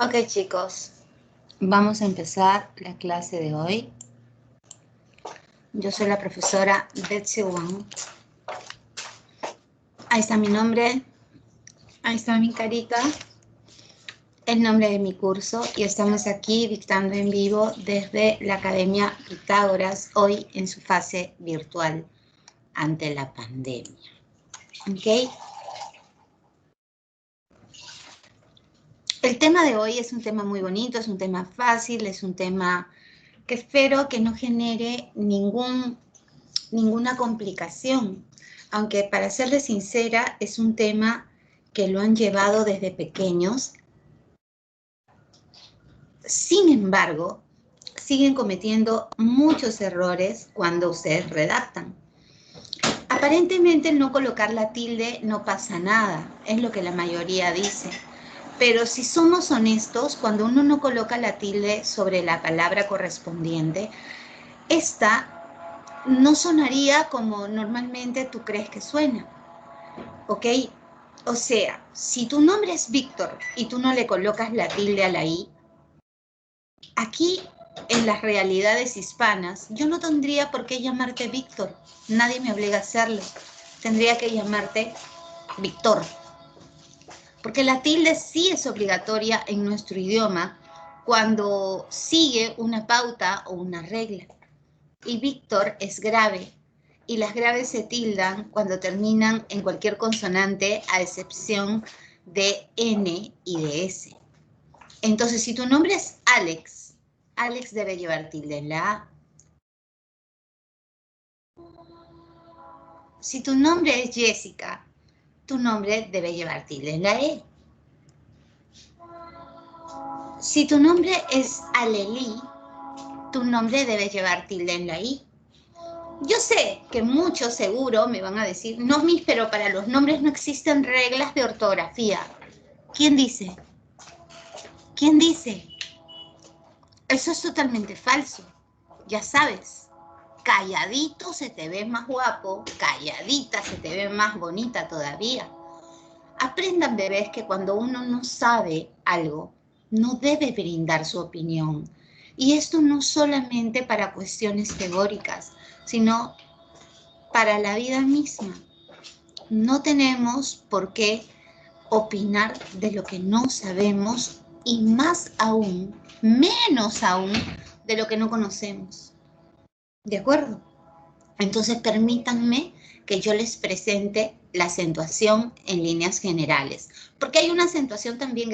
Ok, chicos, vamos a empezar la clase de hoy. Yo soy la profesora Betsy Wang. Ahí está mi nombre, ahí está mi carita, el nombre de mi curso, y estamos aquí dictando en vivo desde la Academia Pitágoras, hoy en su fase virtual ante la pandemia. ¿Ok? El tema de hoy es un tema muy bonito, es un tema fácil, es un tema que espero que no genere ninguna complicación, aunque para serles sincera es un tema que lo han llevado desde pequeños. Sin embargo, siguen cometiendo muchos errores cuando ustedes redactan. Aparentemente el no colocar la tilde no pasa nada, es lo que la mayoría dice. Pero si somos honestos, cuando uno no coloca la tilde sobre la palabra correspondiente, esta no sonaría como normalmente tú crees que suena, ¿ok? O sea, si tu nombre es Víctor y tú no le colocas la tilde a la I, aquí en las realidades hispanas, yo no tendría por qué llamarte Víctor, nadie me obliga a hacerlo, tendría que llamarte Víctor, porque la tilde sí es obligatoria en nuestro idioma cuando sigue una pauta o una regla. Y Víctor es grave, y las graves se tildan cuando terminan en cualquier consonante a excepción de N y de S. Entonces, si tu nombre es Alex, Alex debe llevar tilde en la A. Si tu nombre es Jessica, tu nombre debe llevar tilde en la E. Si tu nombre es Aleli, tu nombre debe llevar tilde en la I. Yo sé que muchos seguro me van a decir, no, Miss, pero para los nombres no existen reglas de ortografía. ¿Quién dice? ¿Quién dice? Eso es totalmente falso. Ya sabes, calladito se te ve más guapo, calladita se te ve más bonita todavía. Aprendan, bebés, que cuando uno no sabe algo, no debe brindar su opinión. Y esto no solamente para cuestiones teóricas, sino para la vida misma. No tenemos por qué opinar de lo que no sabemos y más aún, menos aún, de lo que no conocemos. ¿De acuerdo? Entonces permítanme que yo les presente la acentuación en líneas generales, porque hay una acentuación también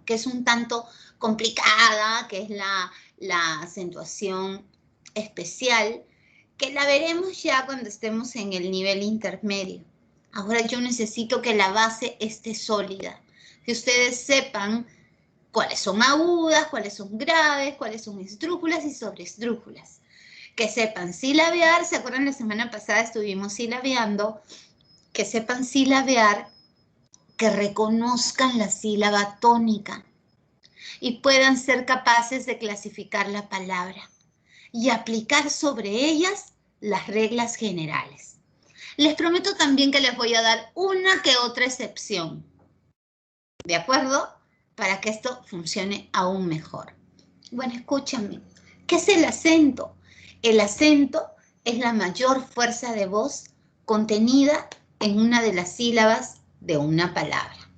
que es un tanto complicada, que es la acentuación especial, que la veremos ya cuando estemos en el nivel intermedio. Ahora yo necesito que la base esté sólida, que ustedes sepan cuáles son agudas, cuáles son graves, cuáles son esdrújulas y sobreesdrújulas. Que sepan silabear, ¿se acuerdan? La semana pasada estuvimos silabeando, que sepan silabear, que reconozcan la sílaba tónica y puedan ser capaces de clasificar la palabra y aplicar sobre ellas las reglas generales. Les prometo también que les voy a dar una que otra excepción, ¿de acuerdo? Para que esto funcione aún mejor. Bueno, escúchame, ¿qué es el acento? El acento es la mayor fuerza de voz contenida en una de las sílabas de una palabra.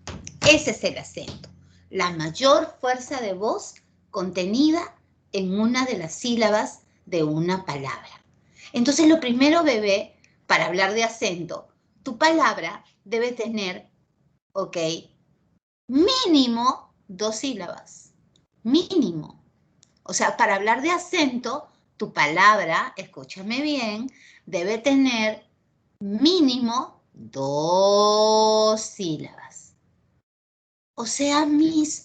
Ese es el acento, la mayor fuerza de voz contenida en una de las sílabas de una palabra. Entonces, lo primero, bebé, para hablar de acento, tu palabra debe tener, ¿ok?, mínimo 2 sílabas, mínimo. O sea, para hablar de acento, tu palabra, escúchame bien, debe tener mínimo 2 sílabas. O sea, Miss,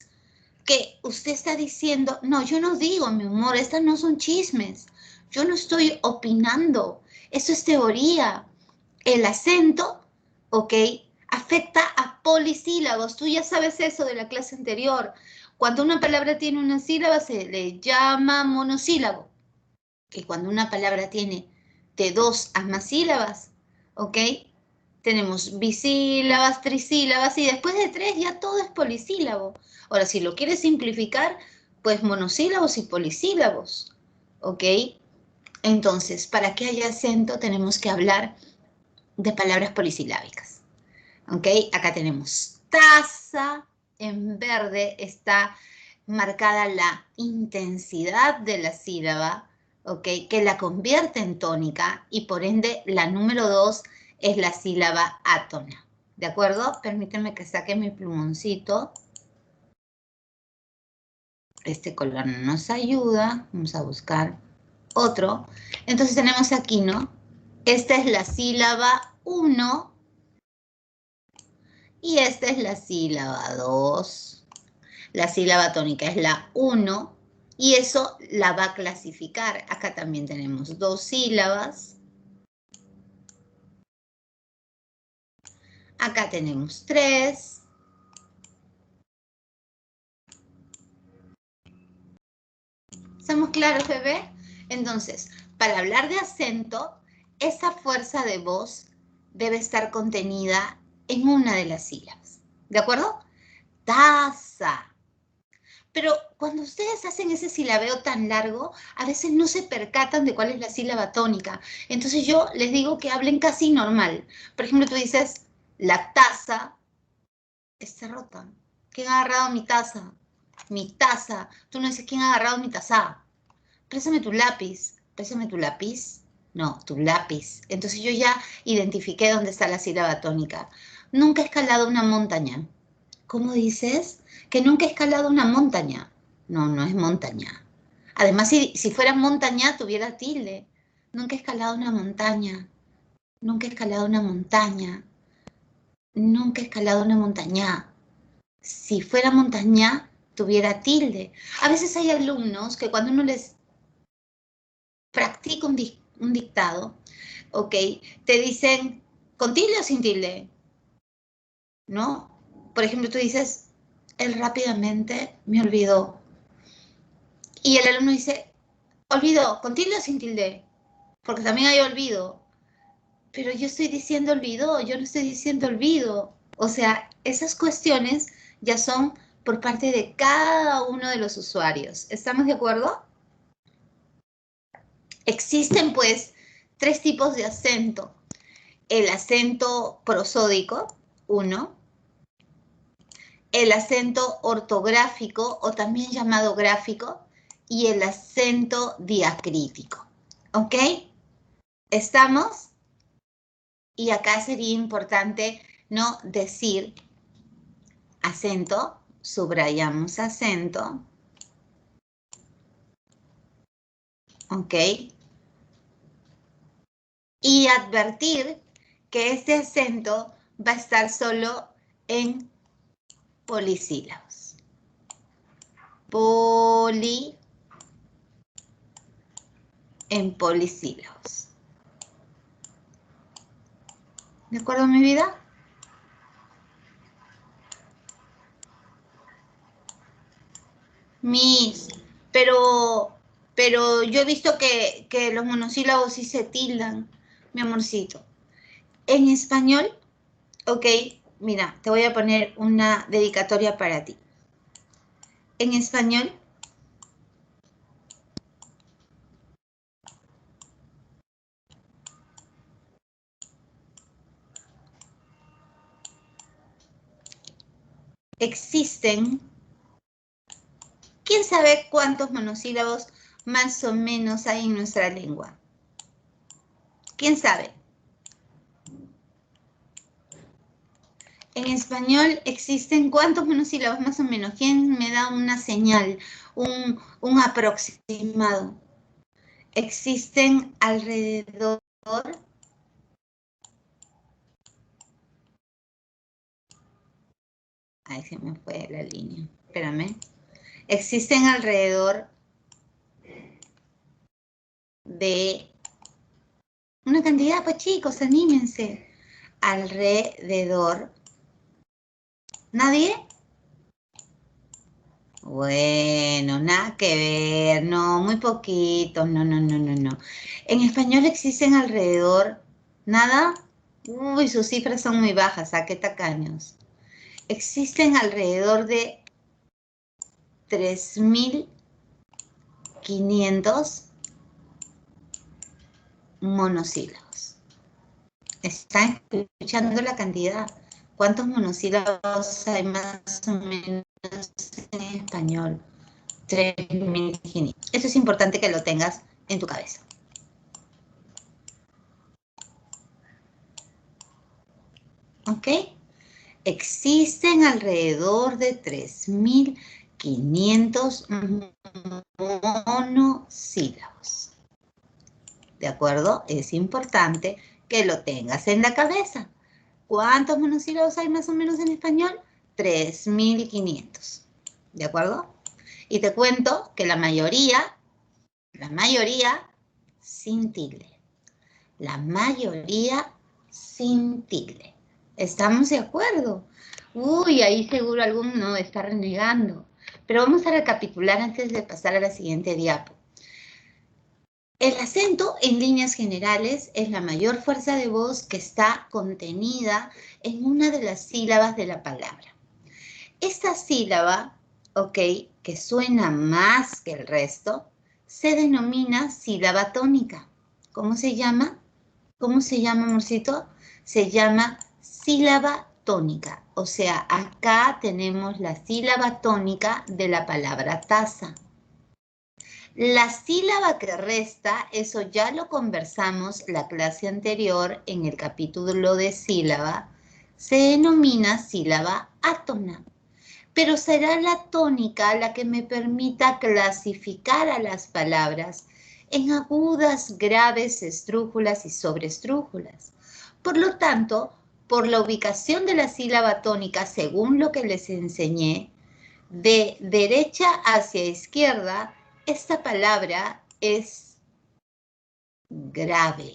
que usted está diciendo, no, yo no digo, mi amor, estas no son chismes. Yo no estoy opinando, eso es teoría. El acento, ¿ok?, afecta a polisílabos. Tú ya sabes eso de la clase anterior. Cuando una palabra tiene una sílaba se le llama monosílabo. Y cuando una palabra tiene de 2 a más sílabas, ¿ok?, tenemos bisílabas, trisílabas y después de 3 ya todo es polisílabo. Ahora, si lo quieres simplificar, pues monosílabos y polisílabos, ¿ok? Entonces, para que haya acento tenemos que hablar de palabras polisilábicas, ¿ok? Acá tenemos taza, en verde está marcada la intensidad de la sílaba, ¿ok? Que la convierte en tónica y por ende la número 2 es la sílaba átona, ¿de acuerdo? Permítanme que saque mi plumoncito. Este color no nos ayuda, vamos a buscar otro. Entonces tenemos aquí, ¿no? Esta es la sílaba 1 y esta es la sílaba 2. La sílaba tónica es la 1 y eso la va a clasificar. Acá también tenemos 2 sílabas. Acá tenemos 3. ¿Estamos claros, bebé? Entonces, para hablar de acento, esa fuerza de voz debe estar contenida en una de las sílabas. ¿De acuerdo? Taza. Pero cuando ustedes hacen ese silabeo tan largo, a veces no se percatan de cuál es la sílaba tónica. Entonces yo les digo que hablen casi normal. Por ejemplo, tú dices, la taza está rota. ¿Quién ha agarrado mi taza? Mi taza. Tú no dices, ¿quién ha agarrado mi taza? Préstame tu lápiz. Préstame tu lápiz. No, tu lápiz. Entonces yo ya identifiqué dónde está la sílaba tónica. Nunca he escalado una montaña. ¿Cómo dices? Que nunca he escalado una montaña. No, no es montaña. Además, si fuera montaña, tuviera tilde. Nunca he escalado una montaña. Nunca he escalado una montaña. Nunca he escalado una montaña. Si fuera montaña, tuviera tilde. A veces hay alumnos que cuando uno les practica un dictado, ¿ok? Te dicen, ¿con tilde o sin tilde? ¿No? Por ejemplo, tú dices, él rápidamente me olvidó. Y el alumno dice, olvidó, ¿con tilde o sin tilde? Porque también hay olvido. Pero yo estoy diciendo olvidó, yo no estoy diciendo olvido. O sea, esas cuestiones ya son por parte de cada uno de los usuarios. ¿Estamos de acuerdo? Existen, pues, 3 tipos de acento. El acento prosódico, 1. El acento ortográfico, o también llamado gráfico, y el acento diacrítico. ¿Ok? ¿Estamos? Y acá sería importante no decir acento, subrayamos acento, ¿ok? Y advertir que este acento va a estar solo en polisílabos. En polisílabos. ¿De acuerdo, mi vida? Miss, pero yo he visto que los monosílabos sí se tildan, mi amorcito. En español, ok, mira, te voy a poner una dedicatoria para ti. En español, existen, ¿quién sabe cuántos monosílabos más o menos hay en nuestra lengua? ¿Quién sabe? En español existen cuántos monosílabos más o menos. ¿Quién me da una señal, un aproximado? Existen alrededor. Ay, se me fue la línea. Espérame. Existen alrededor de una cantidad, pues chicos, anímense. Alrededor. ¿Nadie? Bueno, nada que ver, no, muy poquitos, no. En español existen alrededor, ¿nada? Uy, sus cifras son muy bajas, ¿a qué tacaños? Existen alrededor de 3.500 monosílabos. ¿Están escuchando la cantidad? ¿Cuántos monosílabos hay más o menos en español? 3.500. Eso es importante que lo tengas en tu cabeza. ¿Ok? Existen alrededor de 3.500 monosílabos. ¿De acuerdo? Es importante que lo tengas en la cabeza. ¿Cuántos monosílabos hay más o menos en español? 3.500. ¿De acuerdo? Y te cuento que la mayoría, sin tilde. La mayoría sin tilde. ¿Estamos de acuerdo? Uy, ahí seguro alguno está renegando. Pero vamos a recapitular antes de pasar a la siguiente diapo. El acento, en líneas generales, es la mayor fuerza de voz que está contenida en una de las sílabas de la palabra. Esta sílaba, ok, que suena más que el resto, se denomina sílaba tónica. ¿Cómo se llama? ¿Cómo se llama, amorcito? Se llama sílaba tónica. O sea, acá tenemos la sílaba tónica de la palabra taza. La sílaba que resta, eso ya lo conversamos la clase anterior en el capítulo de sílaba, se denomina sílaba átona. Pero será la tónica la que me permita clasificar a las palabras en agudas, graves, esdrújulas y sobreesdrújulas. Por lo tanto, por la ubicación de la sílaba tónica, según lo que les enseñé, de derecha hacia izquierda, esta palabra es grave,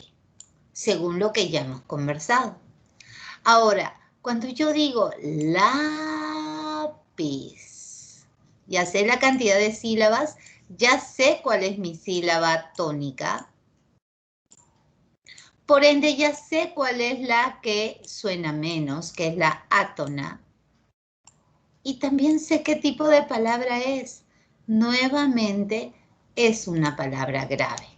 según lo que ya hemos conversado. Ahora, cuando yo digo lápiz, ya sé la cantidad de sílabas, ya sé cuál es mi sílaba tónica. Por ende, ya sé cuál es la que suena menos, que es la átona. Y también sé qué tipo de palabra es. Nuevamente, es una palabra grave.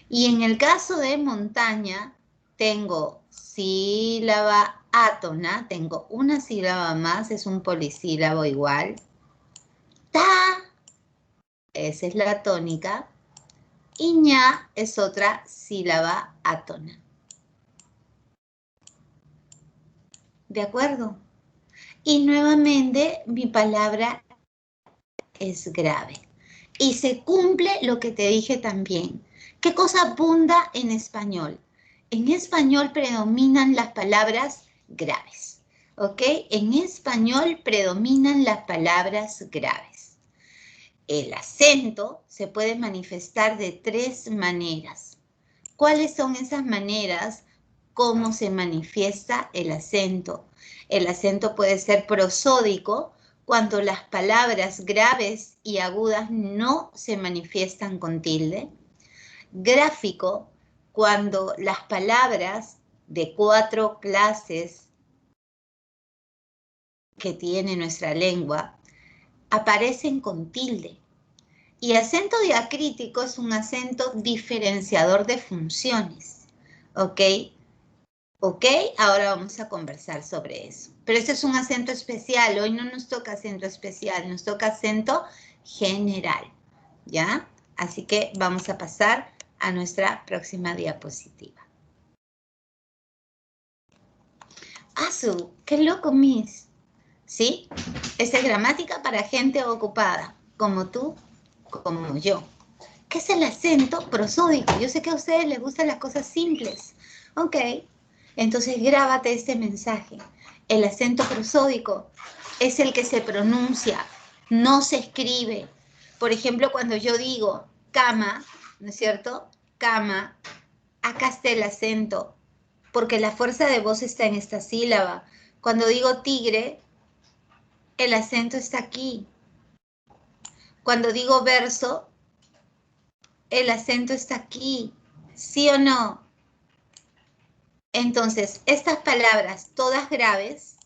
Y en el caso de montaña, tengo sílaba átona, tengo una sílaba más, es un polisílabo igual. Ta, esa es la tónica. Y ña es otra sílaba átona. ¿De acuerdo? Y nuevamente mi palabra es grave. Y se cumple lo que te dije también. ¿Qué cosa abunda en español? En español predominan las palabras graves. ¿Ok? En español predominan las palabras graves. El acento se puede manifestar de 3 maneras. ¿Cuáles son esas maneras? ¿Cómo se manifiesta el acento? El acento puede ser prosódico, cuando las palabras graves y agudas no se manifiestan con tilde. Gráfico, cuando las palabras de 4 clases que tiene nuestra lengua aparecen con tilde. Y acento diacrítico es un acento diferenciador de funciones. ¿Ok? ¿Ok? Ahora vamos a conversar sobre eso. Pero este es un acento especial. Hoy no nos toca acento especial, nos toca acento general. ¿Ya? Así que vamos a pasar a nuestra próxima diapositiva. ¡Asu! ¡Qué loco, Miss! ¿Sí? Esta es gramática para gente ocupada, como tú, como yo. ¿Qué es el acento prosódico? Yo sé que a ustedes les gustan las cosas simples. Ok, entonces grábate este mensaje. El acento prosódico es el que se pronuncia, no se escribe. Por ejemplo, cuando yo digo cama, ¿no es cierto? Cama, acá está el acento, porque la fuerza de voz está en esta sílaba. Cuando digo tigre, el acento está aquí. Cuando digo verso, el acento está aquí. ¿Sí o no? Entonces, estas palabras todas graves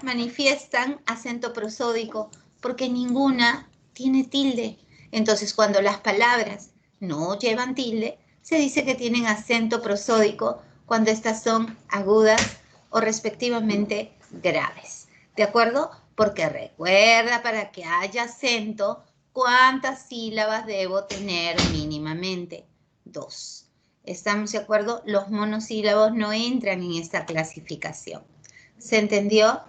manifiestan acento prosódico porque ninguna tiene tilde. Entonces, cuando las palabras no llevan tilde, se dice que tienen acento prosódico cuando estas son agudas o respectivamente graves. ¿De acuerdo? Porque recuerda, para que haya acento, ¿cuántas sílabas debo tener mínimamente? 2. ¿Estamos de acuerdo? Los monosílabos no entran en esta clasificación. ¿Se entendió?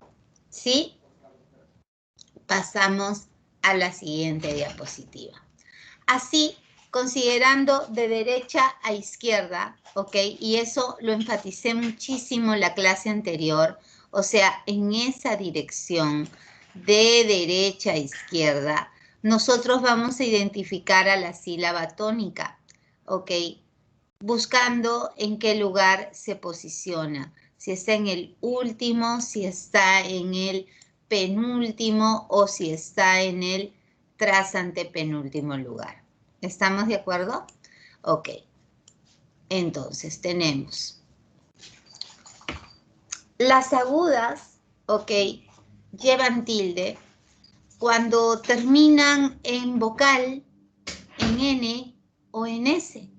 ¿Sí? Pasamos a la siguiente diapositiva. Así, considerando de derecha a izquierda, ¿ok? Y eso lo enfaticé muchísimo en la clase anterior, o sea, en esa dirección de derecha a izquierda, nosotros vamos a identificar a la sílaba tónica, ¿ok? Buscando en qué lugar se posiciona, si está en el último, si está en el penúltimo o si está en el tras antepenúltimo lugar. ¿Estamos de acuerdo? Ok. Entonces tenemos las agudas, ok, llevan tilde cuando terminan en vocal, en N o en S.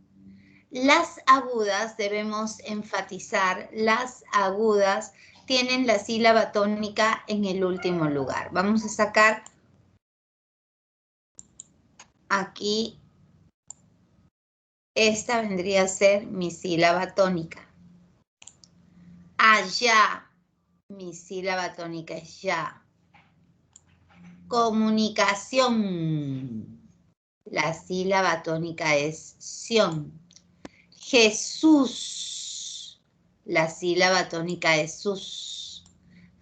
Las agudas, debemos enfatizar, las agudas tienen la sílaba tónica en el último lugar. Vamos a sacar aquí, esta vendría a ser mi sílaba tónica. Allá, mi sílaba tónica es ya. Comunicación, la sílaba tónica es sion. Jesús, la sílaba tónica es sus.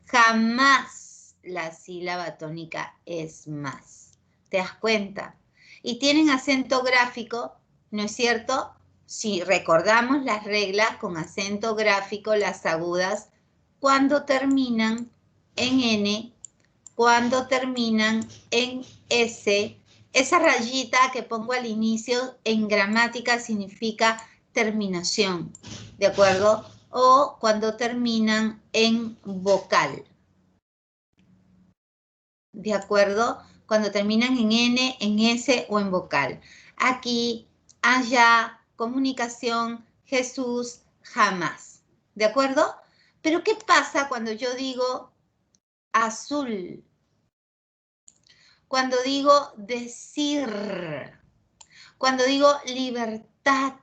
Jamás la sílaba tónica es más. ¿Te das cuenta? Y tienen acento gráfico, ¿no es cierto? Si recordamos las reglas con acento gráfico, las agudas, cuando terminan en N, cuando terminan en S, esa rayita que pongo al inicio en gramática significa terminación, ¿de acuerdo? O cuando terminan en vocal, ¿de acuerdo? Cuando terminan en N, en S o en vocal. Aquí, allá, comunicación, Jesús, jamás, ¿de acuerdo? Pero ¿qué pasa cuando yo digo azul? Cuando digo decir, cuando digo libertad,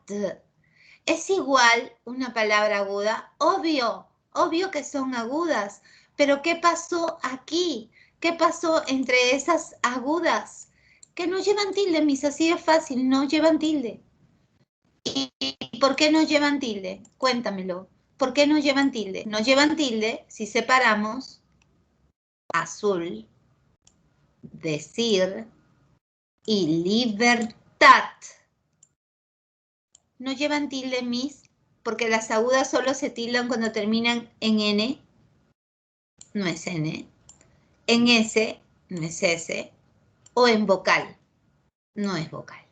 ¿es igual una palabra aguda? Obvio que son agudas, pero ¿qué pasó aquí? ¿Qué pasó entre esas agudas? Que no llevan tilde, mis, así de fácil, no llevan tilde. ¿Y por qué no llevan tilde? Cuéntamelo. ¿Por qué no llevan tilde? No llevan tilde si separamos azul, decir y libertad. No llevan tilde, mis, porque las agudas solo se tildan cuando terminan en N, no es N, en S, no es S, o en vocal, no es vocal.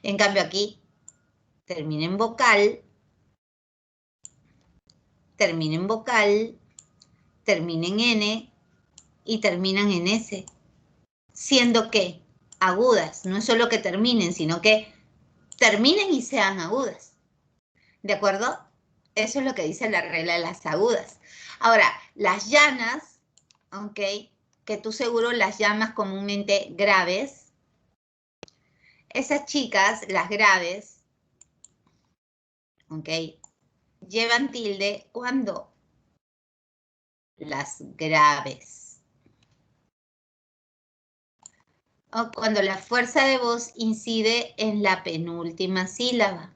En cambio aquí, termina en vocal, termina en vocal, termina en N y terminan en S, siendo que agudas, no es solo que terminen, sino que terminen y sean agudas. ¿De acuerdo? Eso es lo que dice la regla de las agudas. Ahora, las llanas, ¿ok? Que tú seguro las llamas comúnmente graves. Esas chicas, las graves, ¿ok? Llevan tilde cuando las graves. O cuando la fuerza de voz incide en la penúltima sílaba.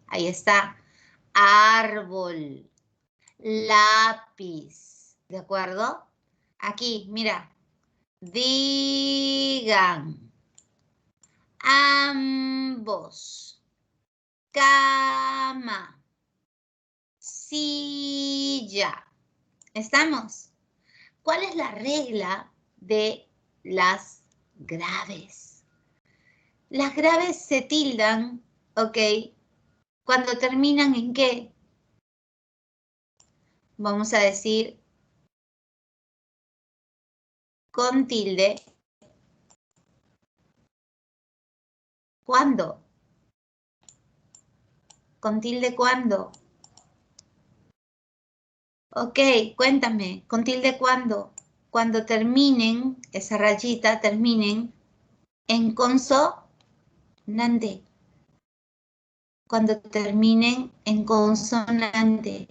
Ahí está. Árbol, lápiz, ¿de acuerdo? Aquí, mira. Digan. Ambos. Cama. Silla. ¿Estamos? ¿Cuál es la regla de las graves? Las graves se tildan, ¿ok? Cuando terminan en qué? Vamos a decir con tilde. ¿Cuándo? ¿Con tilde cuándo? Ok, cuéntame, ¿con tilde cuándo? Cuando terminen, esa rayita, terminen en consonante. Cuando terminen en consonante.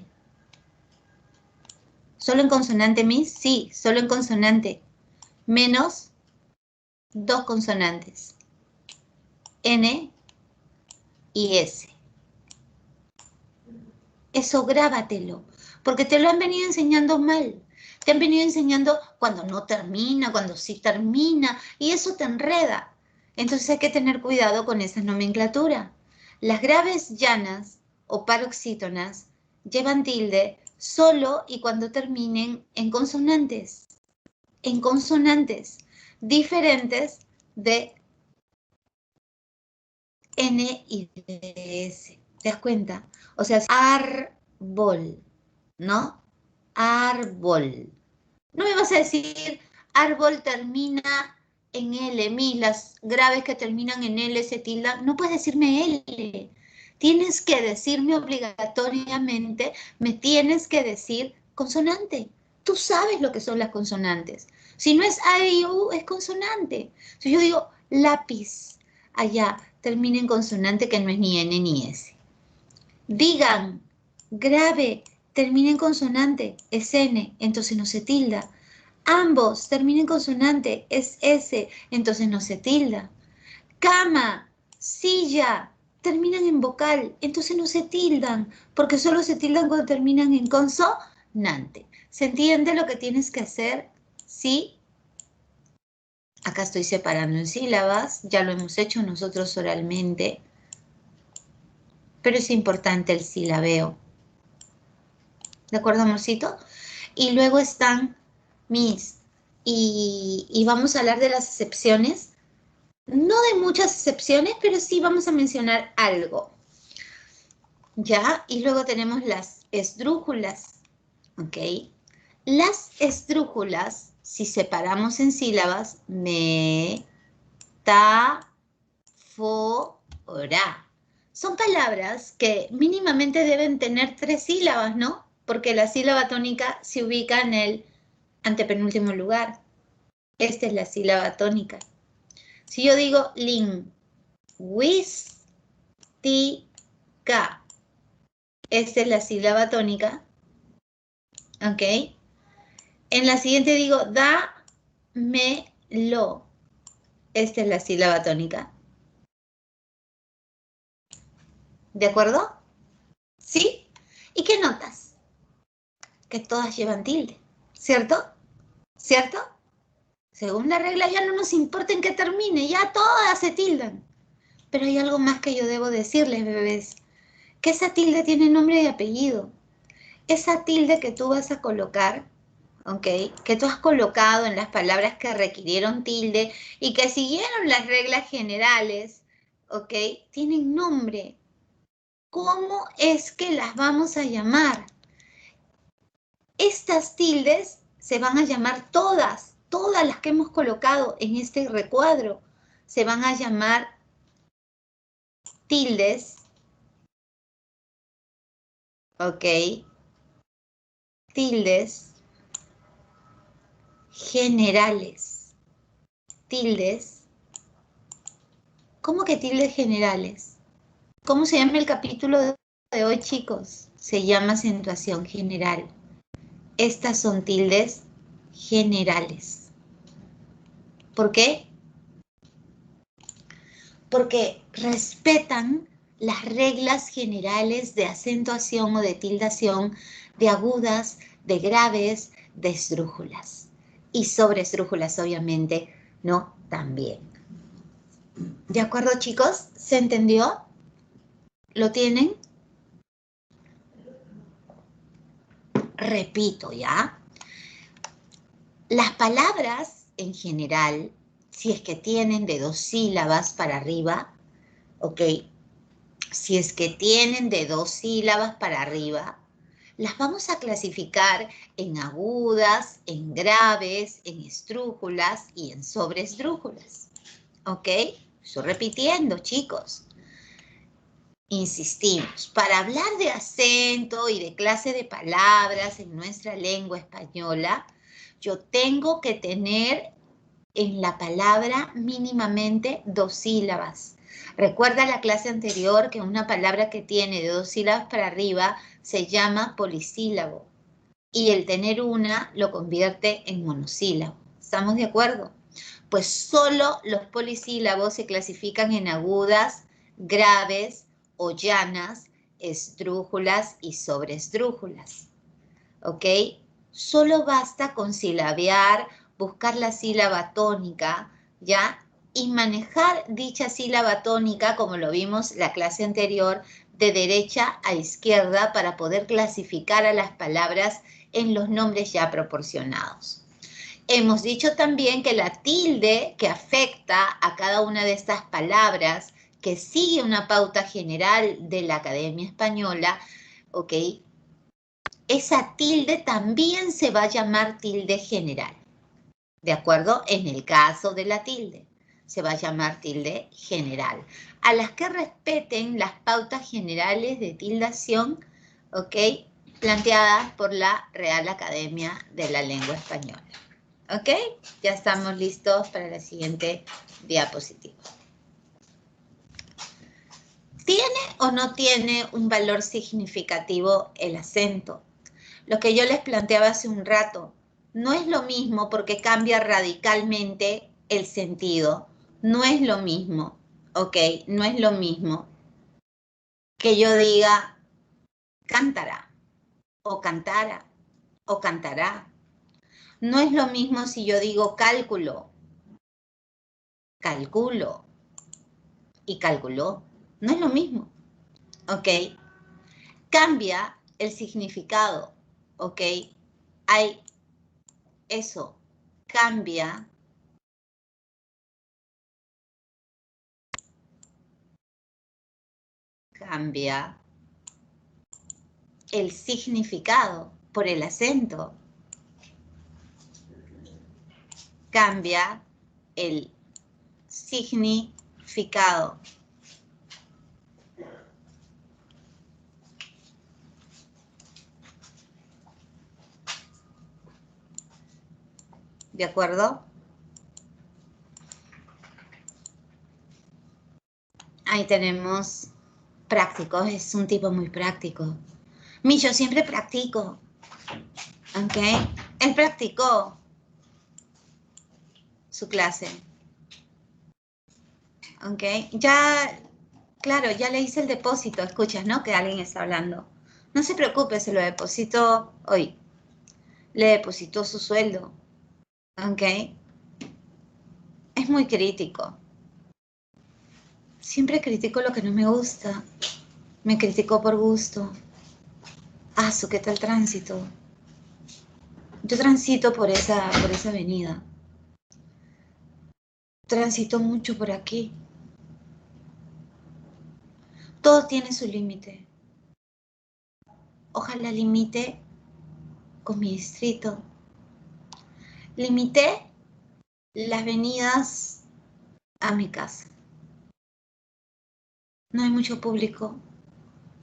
¿Solo en consonante, Miss? Sí, solo en consonante. Menos dos consonantes. N y S. Eso grábatelo, porque te lo han venido enseñando mal. Te han venido enseñando cuando no termina, cuando sí termina, y eso te enreda. Entonces hay que tener cuidado con esa nomenclatura. Las graves llanas o paroxítonas llevan tilde solo y cuando terminen en consonantes diferentes de N y de S. ¿Te das cuenta? O sea, es árbol, ¿no? Árbol. No me vas a decir árbol termina en L, las graves que terminan en L se tildan. No puedes decirme L. Tienes que decirme obligatoriamente, me tienes que decir consonante. Tú sabes lo que son las consonantes. Si no es A, I, U, es consonante. Si yo digo lápiz, allá termina en consonante que no es ni N ni S. Digan grave, termina en consonante, es N, entonces no se tilda. Ambos terminan en consonante, es S, entonces no se tilda. Cama, silla, terminan en vocal, entonces no se tildan, porque solo se tildan cuando terminan en consonante. ¿Se entiende lo que tienes que hacer? Sí. Acá estoy separando en sílabas, ya lo hemos hecho nosotros oralmente, pero es importante el silabeo. ¿De acuerdo, amorcito? Y luego están mis, y vamos a hablar de las excepciones. No de muchas excepciones, pero sí vamos a mencionar algo. ¿Ya? Y luego tenemos las esdrújulas, ¿ok? Las esdrújulas, si separamos en sílabas, me, ta, fo, ra. Son palabras que mínimamente deben tener 3 sílabas, ¿no? Porque la sílaba tónica se ubica en el antepenúltimo lugar. Esta es la sílaba tónica. Si yo digo lingüística, esta es la sílaba tónica, ¿ok? En la siguiente digo dámelo, esta es la sílaba tónica. ¿De acuerdo? ¿Sí? ¿Y qué notas? Que todas llevan tilde, ¿cierto? ¿Cierto? Según la regla ya no nos importa en qué termine, ya todas se tildan. Pero hay algo más que yo debo decirles, bebés, que esa tilde tiene nombre y apellido. Esa tilde que tú vas a colocar, ¿ok? Que tú has colocado en las palabras que requirieron tilde y que siguieron las reglas generales, ¿ok? Tienen nombre. ¿Cómo es que las vamos a llamar? Estas tildes se van a llamar todas las que hemos colocado en este recuadro, se van a llamar tildes, ¿ok? Tildes generales. Tildes. ¿Cómo que tildes generales? ¿Cómo se llama el capítulo de hoy, chicos? Se llama acentuación general. Estas son tildes generales. ¿Por qué? Porque respetan las reglas generales de acentuación o de tildación, de agudas, de graves, de esdrújulas. Y sobre esdrújulas, obviamente, ¿no? También. ¿De acuerdo, chicos? ¿Se entendió? ¿Lo tienen? Repito, ¿ya? Las palabras, en general, si es que tienen de 2 sílabas para arriba, ¿ok? Si es que tienen de 2 sílabas para arriba, las vamos a clasificar en agudas, en graves, en esdrújulas y en sobresdrújulas. ¿Ok? Estoy repitiendo, chicos. Insistimos, para hablar de acento y de clase de palabras en nuestra lengua española, yo tengo que tener en la palabra mínimamente 2 sílabas. Recuerda la clase anterior que una palabra que tiene de 2 sílabas para arriba se llama polisílabo y el tener una lo convierte en monosílabo. ¿Estamos de acuerdo? Pues solo los polisílabos se clasifican en agudas, graves o llanas, esdrújulas y sobresdrújulas. ¿Ok? Solo basta con silabear, buscar la sílaba tónica, ¿ya? Y manejar dicha sílaba tónica, como lo vimos la clase anterior, de derecha a izquierda para poder clasificar a las palabras en los nombres ya proporcionados. Hemos dicho también que la tilde que afecta a cada una de estas palabras, que sigue una pauta general de la Academia Española, ¿ok? Esa tilde también se va a llamar tilde general, ¿de acuerdo? En el caso de la tilde, se va a llamar tilde general. A las que respeten las pautas generales de tildación, ¿ok? Planteadas por la Real Academia de la Lengua Española. ¿Ok? Ya estamos listos para la siguiente diapositiva. ¿Tiene o no tiene un valor significativo el acento? Lo que yo les planteaba hace un rato, no es lo mismo porque cambia radicalmente el sentido. No es lo mismo, ¿ok? No es lo mismo que yo diga cantará, o cantara, o cantará. No es lo mismo si yo digo cálculo, calculo y calculó. No es lo mismo, ¿ok? Cambia el significado, ¿ok? Hay eso, cambia el significado por el acento, cambia el significado. ¿De acuerdo? Ahí tenemos prácticos, es un tipo muy práctico. Yo siempre practico, ¿ok? Él practicó su clase, ¿ok? Ya, claro, ya le hice el depósito, escuchas, ¿no? Que alguien está hablando. No se preocupe, se lo deposito hoy. Le depositó su sueldo, ¿ok? Es muy crítico. Siempre critico lo que no me gusta. Me criticó por gusto. ¿Qué tal tránsito? Yo transito por esa avenida. Transito mucho por aquí. Todo tiene su límite. Ojalá limite con mi distrito. Limité las venidas a mi casa. No hay mucho público.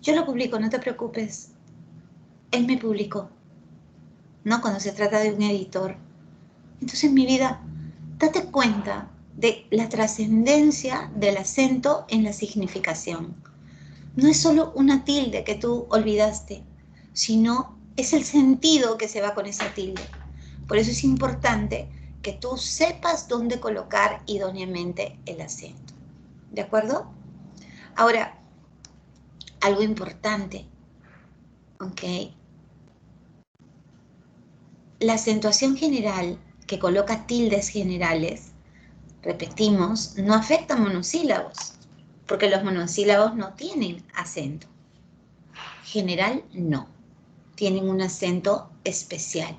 Yo lo publico, no te preocupes. Él me publicó. No cuando se trata de un editor. Entonces, mi vida, date cuenta de la trascendencia del acento en la significación. No es solo una tilde que tú olvidaste, sino es el sentido que se va con esa tilde. Por eso es importante que tú sepas dónde colocar idóneamente el acento. ¿De acuerdo? Ahora, algo importante, ¿ok? La acentuación general que coloca tildes generales, repetimos, no afecta a monosílabos, porque los monosílabos no tienen acento. General, no. Tienen un acento especial.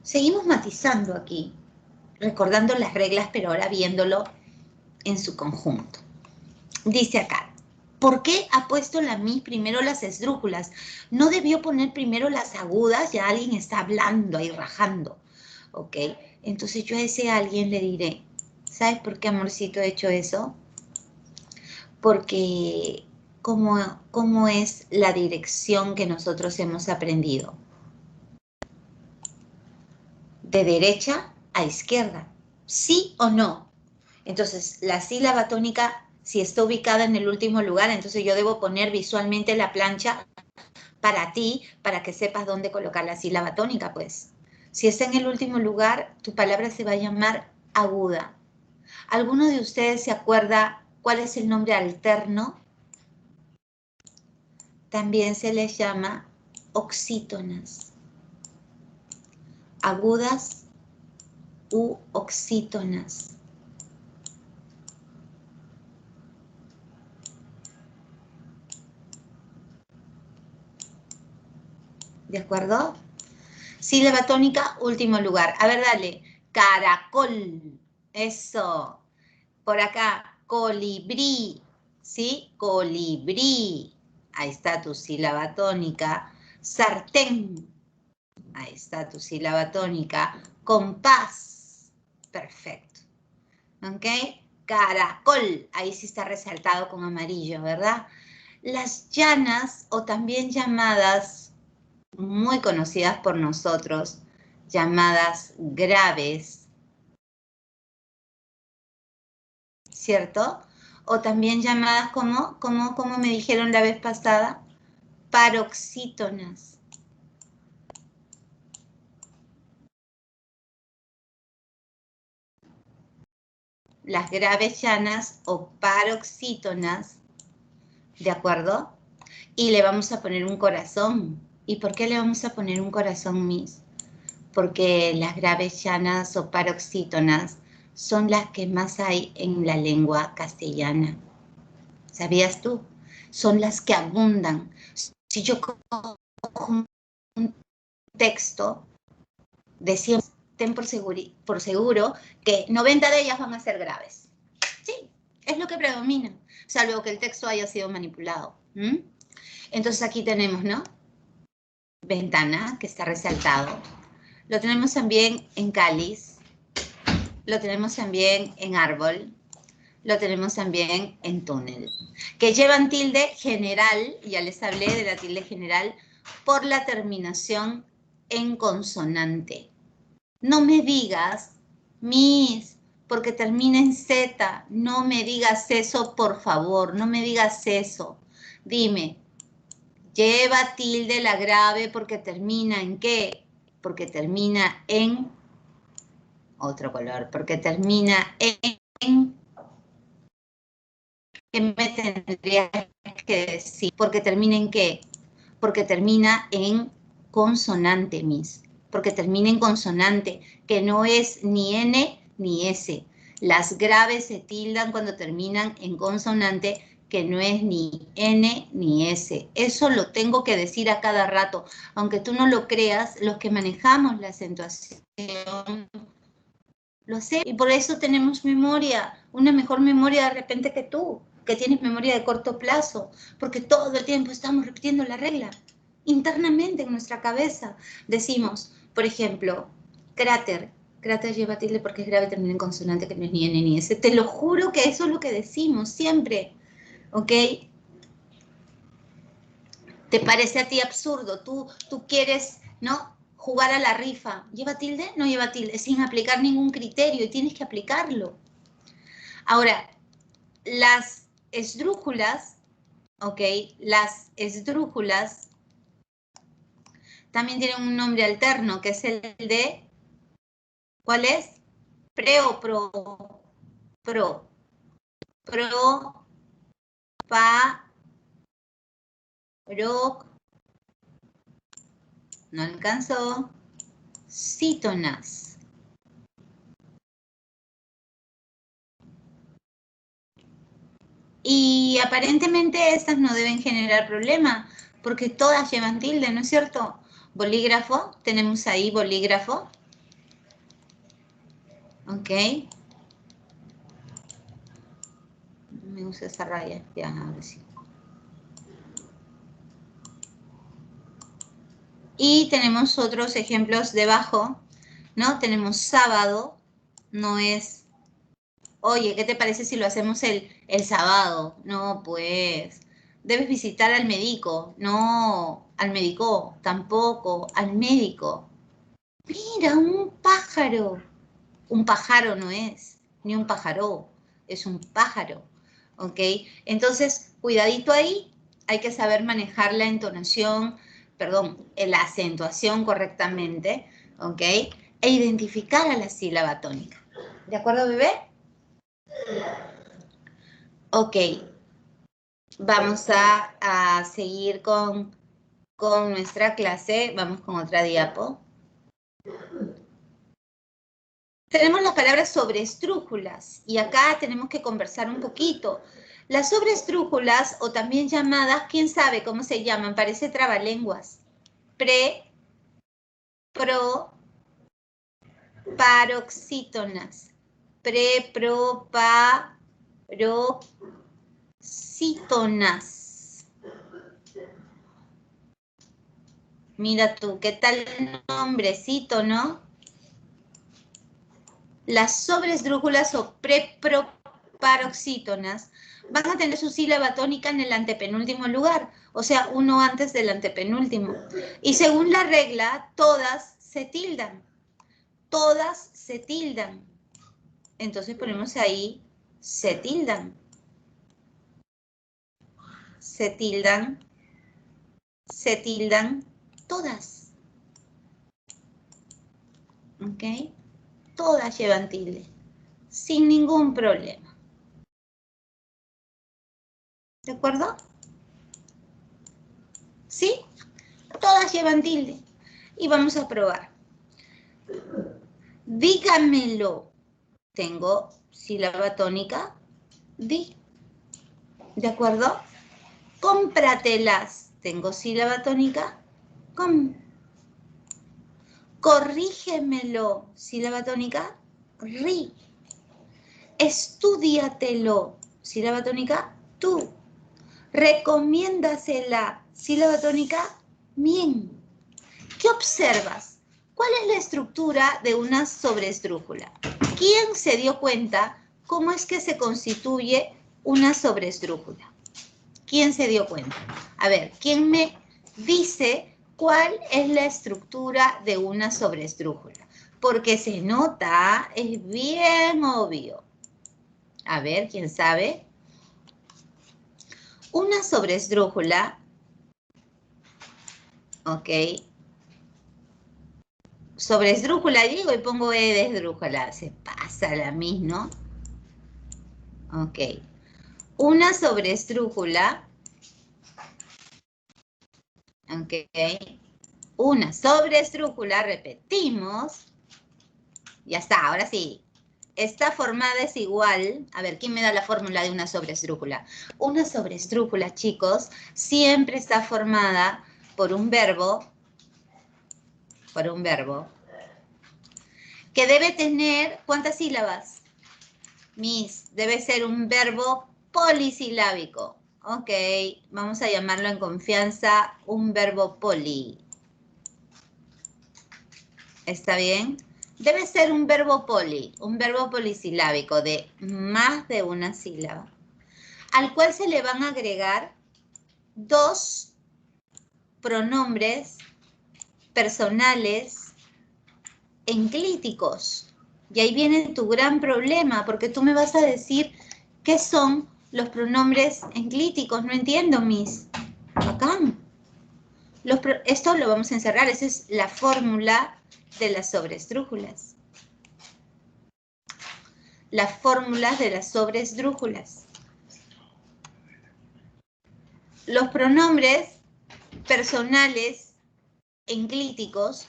Seguimos matizando aquí. recordando las reglas, pero ahora viéndolo en su conjunto. Dice acá, ¿por qué ha puesto la Miss primero las esdrújulas? No debió poner primero las agudas, ya alguien está hablando ahí, rajando, ¿ok? Entonces yo a ese alguien le diré, ¿sabes por qué, amorcito, he hecho eso? Porque ¿cómo es la dirección que nosotros hemos aprendido? De derecha a izquierda, ¿sí o no? Entonces, la sílaba tónica, si está ubicada en el último lugar, entonces yo debo poner visualmente la plancha para ti, para que sepas dónde colocar la sílaba tónica, pues. Si está en el último lugar, tu palabra se va a llamar aguda. ¿Alguno de ustedes se acuerda cuál es el nombre alterno? También se les llama oxítonas. Agudas u oxítonas. ¿De acuerdo? Sílaba tónica, último lugar. A ver, dale. Caracol. Eso. Por acá, colibrí. ¿Sí? Colibrí. Ahí está tu sílaba tónica. Sartén. Ahí está tu sílaba tónica. Compás. Perfecto. ¿Ok? Caracol. Ahí sí está resaltado con amarillo, ¿verdad? Las llanas, o también llamadas, muy conocidas por nosotros, llamadas graves, ¿cierto? O también llamadas como me dijeron la vez pasada, paroxítonas. Las graves llanas o paroxítonas, ¿de acuerdo? Y le vamos a poner un corazón. ¿Y por qué le vamos a poner un corazón, Miss? Porque las graves llanas o paroxítonas son las que más hay en la lengua castellana. ¿Sabías tú? Son las que abundan. Si yo cojo un texto, decíamos, ten por seguro que 90 de ellas van a ser graves. Sí, es lo que predomina, salvo que el texto haya sido manipulado. Entonces aquí tenemos, ¿no? Ventana, que está resaltado. Lo tenemos también en cáliz. Lo tenemos también en árbol. Lo tenemos también en túnel. Que llevan tilde general, ya les hablé de la tilde general, por la terminación en consonante. No me digas, Miss, porque termina en Z. No me digas eso, por favor. No me digas eso. Dime, lleva tilde la grave porque termina en ¿qué? Porque termina en otro color. Porque termina en ¿qué me tendrías que decir? Porque termina en ¿qué? Porque termina en consonante, Miss. Porque termina en consonante, que no es ni N ni S. Las graves se tildan cuando terminan en consonante, que no es ni N ni S. Eso lo tengo que decir a cada rato. Aunque tú no lo creas, los que manejamos la acentuación lo sé, y por eso tenemos memoria, una mejor memoria de repente que tú, que tienes memoria de corto plazo, porque todo el tiempo estamos repitiendo la regla. Internamente en nuestra cabeza decimos, por ejemplo, cráter. Cráter lleva tilde porque es grave, termina en consonante que no es ni N ni S. Te lo juro que eso es lo que decimos siempre, ¿ok? ¿Te parece a ti absurdo? Tú quieres, ¿no? Jugar a la rifa. ¿Lleva tilde? No lleva tilde, sin aplicar ningún criterio, y tienes que aplicarlo. Ahora, las esdrújulas, ¿ok? Las esdrújulas también tienen un nombre alterno, que es el de, ¿cuál es? Pre o pro. Pro. Pro, pa, pro. No alcanzó. Cítonas. Y aparentemente estas no deben generar problema, porque todas llevan tilde, ¿no es cierto? Bolígrafo, tenemos ahí bolígrafo. ¿Ok? Me gusta esa raya. Ya, ahora sí. Y tenemos otros ejemplos debajo, ¿no? Tenemos sábado, no es, oye, ¿qué te parece si lo hacemos el sábado? No, pues, debes visitar al médico. No, al médico, tampoco, al médico. Mira, un pájaro. Un pájaro no es, ni un pájaro, es un pájaro, ¿ok? Entonces, cuidadito ahí, hay que saber manejar la entonación, perdón, la acentuación correctamente, ¿ok? E identificar a la sílaba tónica. ¿De acuerdo, bebé? Ok, vamos a seguir con nuestra clase, vamos con otra diapo. Tenemos las palabras sobreestrújulas y acá tenemos que conversar un poquito. Las sobreestrújulas, o también llamadas, ¿quién sabe cómo se llaman? Parece trabalenguas. Preproparoxítonas. Preproparoxítonas. Mira tú, ¿qué tal nombrecito, no? Las sobreesdrújulas o preproparoxítonas van a tener su sílaba tónica en el antepenúltimo lugar, o sea, uno antes del antepenúltimo. Y según la regla, todas se tildan. Todas se tildan. Entonces ponemos ahí, se tildan. Se tildan. Se tildan todas. ¿Ok? Todas llevan tilde. Sin ningún problema. ¿De acuerdo? ¿Sí? Todas llevan tilde. Y vamos a probar. Dígamelo. Tengo sílaba tónica, di. ¿De acuerdo? Cómpratelas. Tengo sílaba tónica, com. Corrígemelo. Sílaba tónica, ri. Estúdiatelo. Sílaba tónica, tú. Recomiéndasela. Sílaba tónica, mien. ¿Qué observas? ¿Cuál es la estructura de una sobreesdrújula? ¿Quién se dio cuenta cómo es que se constituye una sobreesdrújula? ¿Quién se dio cuenta? A ver, ¿quién me dice cuál es la estructura de una sobreesdrújula? Porque se nota, es bien obvio. A ver, ¿quién sabe? Una sobreesdrújula, ok. Sobreesdrújula digo y pongo E de esdrújula. Se pasa la misma, ¿no? Ok. Una sobreesdrújula, ok. Una sobreesdrújula, repetimos. Ya está, ahora sí. Esta formada es igual. A ver, ¿quién me da la fórmula de una sobreesdrújula? Una sobreesdrújula, chicos, siempre está formada por un verbo, que debe tener, ¿cuántas sílabas? Debe ser un verbo polisilábico. Ok, vamos a llamarlo en confianza un verbo poli. ¿Está bien? Debe ser un verbo polisilábico de más de una sílaba, al cual se le van a agregar dos pronombres personales enclíticos. Y ahí viene tu gran problema, porque tú me vas a decir qué son los pronombres enclíticos. No entiendo, Miss. Bacán. Esto lo vamos a encerrar. Esa es la fórmula de las sobreesdrújulas. Las fórmulas de las sobreesdrújulas. Los pronombres personales enclíticos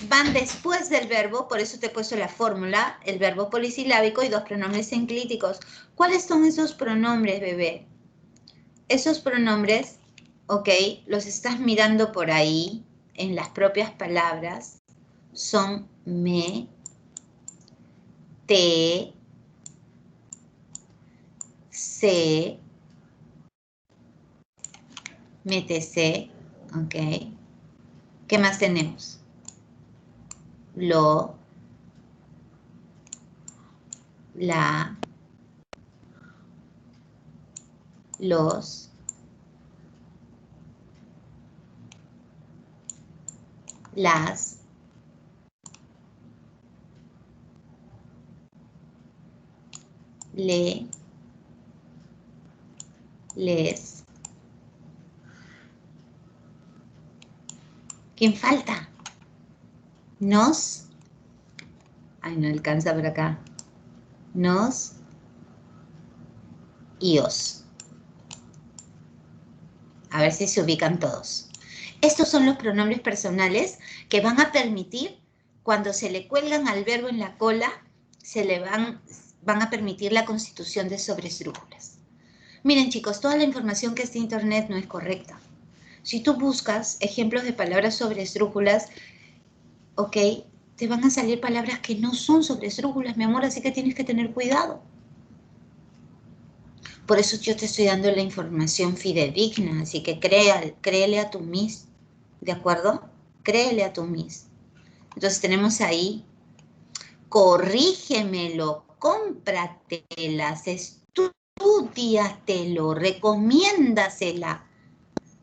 van después del verbo, por eso te he puesto la fórmula, el verbo polisilábico y dos pronombres enclíticos. ¿Cuáles son esos pronombres, bebé? Esos pronombres, ok, los estás mirando por ahí, en las propias palabras, son me, T, C, mete C, ok. ¿Qué más tenemos? Lo, la, los, las, le, les. ¿Quién falta? Nos. Ay, no alcanza por acá. Nos y os. A ver si se ubican todos. Estos son los pronombres personales que van a permitir, cuando se le cuelgan al verbo en la cola, van a permitir la constitución de sobresdrújulas. Miren, chicos, toda la información que está en internet no es correcta. Si tú buscas ejemplos de palabras sobresdrújulas, ok, te van a salir palabras que no son sobresdrújulas, mi amor, así que tienes que tener cuidado. Por eso yo te estoy dando la información fidedigna, así que créele a tu Miss, ¿de acuerdo? Créele a tu Miss. Entonces tenemos ahí, corrígemelo, cómpratelas, estúdiatelo, recomiéndasela.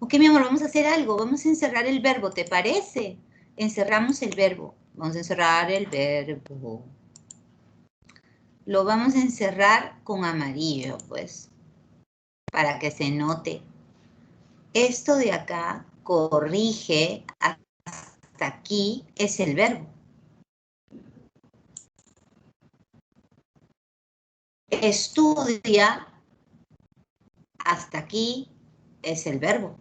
Ok, mi amor, vamos a hacer algo, vamos a encerrar el verbo, ¿te parece? Encerramos el verbo, vamos a encerrar el verbo. Lo vamos a encerrar con amarillo, pues, para que se note. Esto de acá, corrige, hasta aquí, es el verbo. Estudia, hasta aquí, es el verbo.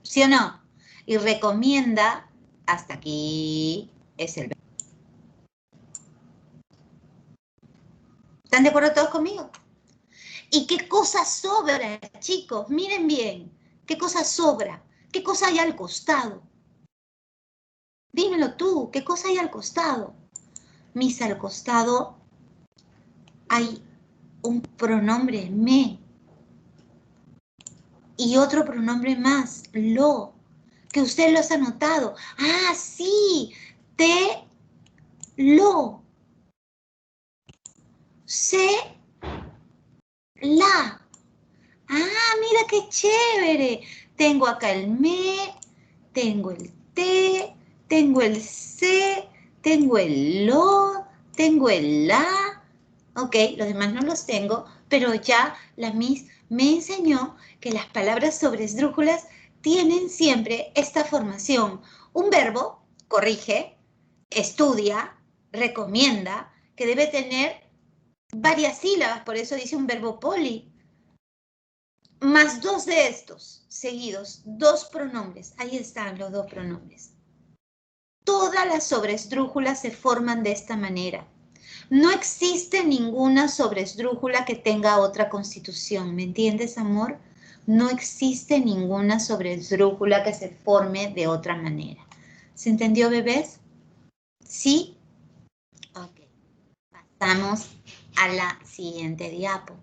¿Sí o no? Y recomienda, hasta aquí, es el verbo. ¿Están de acuerdo todos conmigo? ¿Y qué cosa sobra, chicos? Miren bien, ¿qué cosa sobra? ¿Qué cosa hay al costado? Dímelo tú, ¿qué cosa hay al costado? Mis, al costado hay un pronombre me y otro pronombre más, lo, que usted los ha notado. Ah, sí, te, lo, se, la. Ah, mira qué chévere. Tengo acá el me, tengo el te, tengo el se, tengo el lo, tengo el la. Ok, los demás no los tengo, pero ya la Miss me enseñó que las palabras sobresdrújulas tienen siempre esta formación. Un verbo, corrige, estudia, recomienda, que debe tener varias sílabas, por eso dice un verbo poli. Más dos de estos seguidos, dos pronombres. Ahí están los dos pronombres. Todas las sobresdrújulas se forman de esta manera. No existe ninguna sobresdrújula que tenga otra constitución. ¿Me entiendes, amor? No existe ninguna sobresdrújula que se forme de otra manera. ¿Se entendió, bebés? ¿Sí? Ok. Pasamos a la siguiente diapo.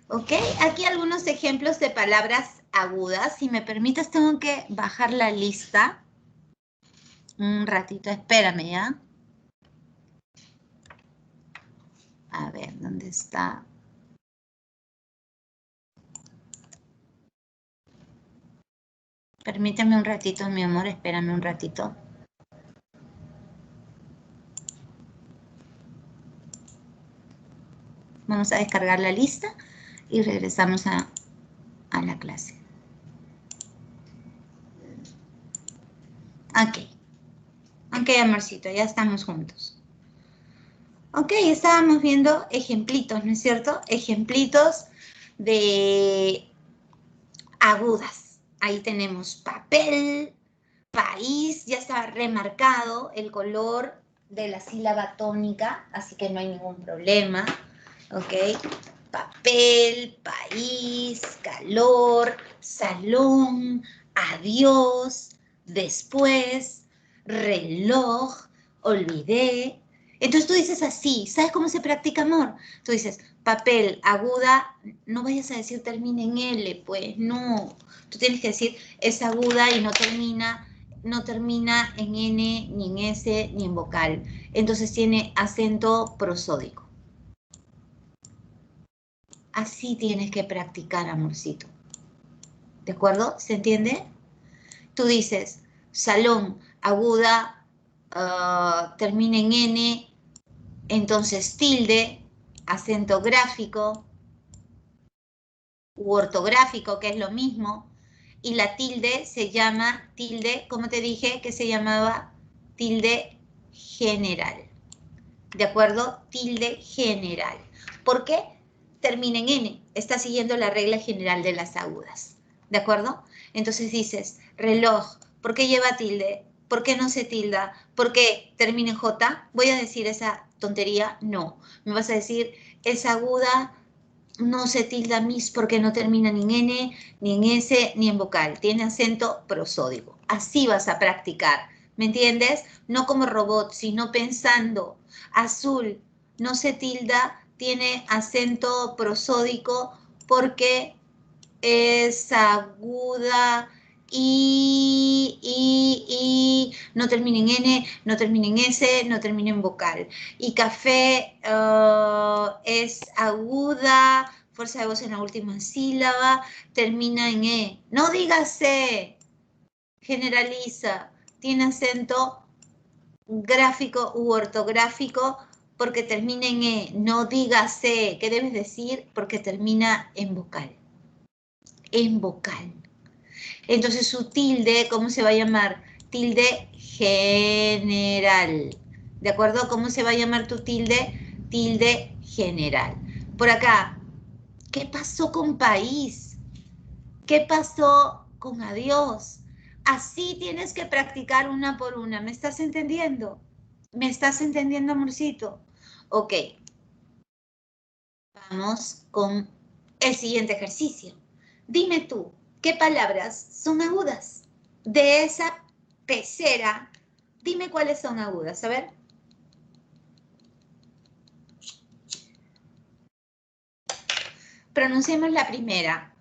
Ok, aquí algunos ejemplos de palabras agudas. Si me permites, tengo que bajar la lista. Un ratito, espérame, ¿ya? A ver, ¿dónde está? Permíteme un ratito, mi amor, espérame un ratito. Vamos a descargar la lista y regresamos a la clase. Ok. Ok, amorcito, ya estamos juntos. Ok, estábamos viendo ejemplitos, ¿no es cierto? Ejemplitos de agudas. Ahí tenemos papel, país, ya está remarcado el color de la sílaba tónica, así que no hay ningún problema. Ok, papel, país, calor, salón, adiós, después, reloj, olvidé. Entonces tú dices así, ¿sabes cómo se practica amor? Tú dices, papel, aguda, no vayas a decir termina en L, pues no. Tú tienes que decir es aguda y no termina en N, ni en S, ni en vocal. Entonces tiene acento prosódico. Así tienes que practicar, amorcito. ¿De acuerdo? ¿Se entiende? Tú dices, salón, aguda, termina en N, entonces tilde, acento gráfico u ortográfico, que es lo mismo, y la tilde se llama tilde, como te dije, que se llamaba tilde general. ¿De acuerdo? Tilde general. ¿Por qué? Termina en N. Está siguiendo la regla general de las agudas. ¿De acuerdo? Entonces dices, reloj, ¿por qué lleva tilde? ¿Por qué no se tilda? ¿Por qué termina en J? ¿Voy a decir esa tontería? No. Me vas a decir, es aguda, no se tilda mis porque no termina ni en N, ni en S, ni en vocal. Tiene acento prosódico. Así vas a practicar. ¿Me entiendes? No como robot, sino pensando. Azul, no se tilda, tiene acento prosódico porque es aguda y no termina en N, no termina en S, no termina en vocal. Y café es aguda, fuerza de voz en la última sílaba, termina en E. No digas C, generaliza, tiene acento gráfico u ortográfico porque termina en E. No digas C, ¿qué debes decir? Porque termina en vocal. En vocal. Entonces su tilde, ¿cómo se va a llamar? Tilde general. ¿De acuerdo? ¿Cómo se va a llamar tu tilde? Tilde general. Por acá, ¿qué pasó con país? ¿Qué pasó con adiós? Así tienes que practicar una por una. ¿Me estás entendiendo? ¿Me estás entendiendo, amorcito? Ok. Vamos con el siguiente ejercicio. Dime tú, ¿qué palabras son agudas? De esa pecera, dime cuáles son agudas. A ver. Pronunciemos la primera.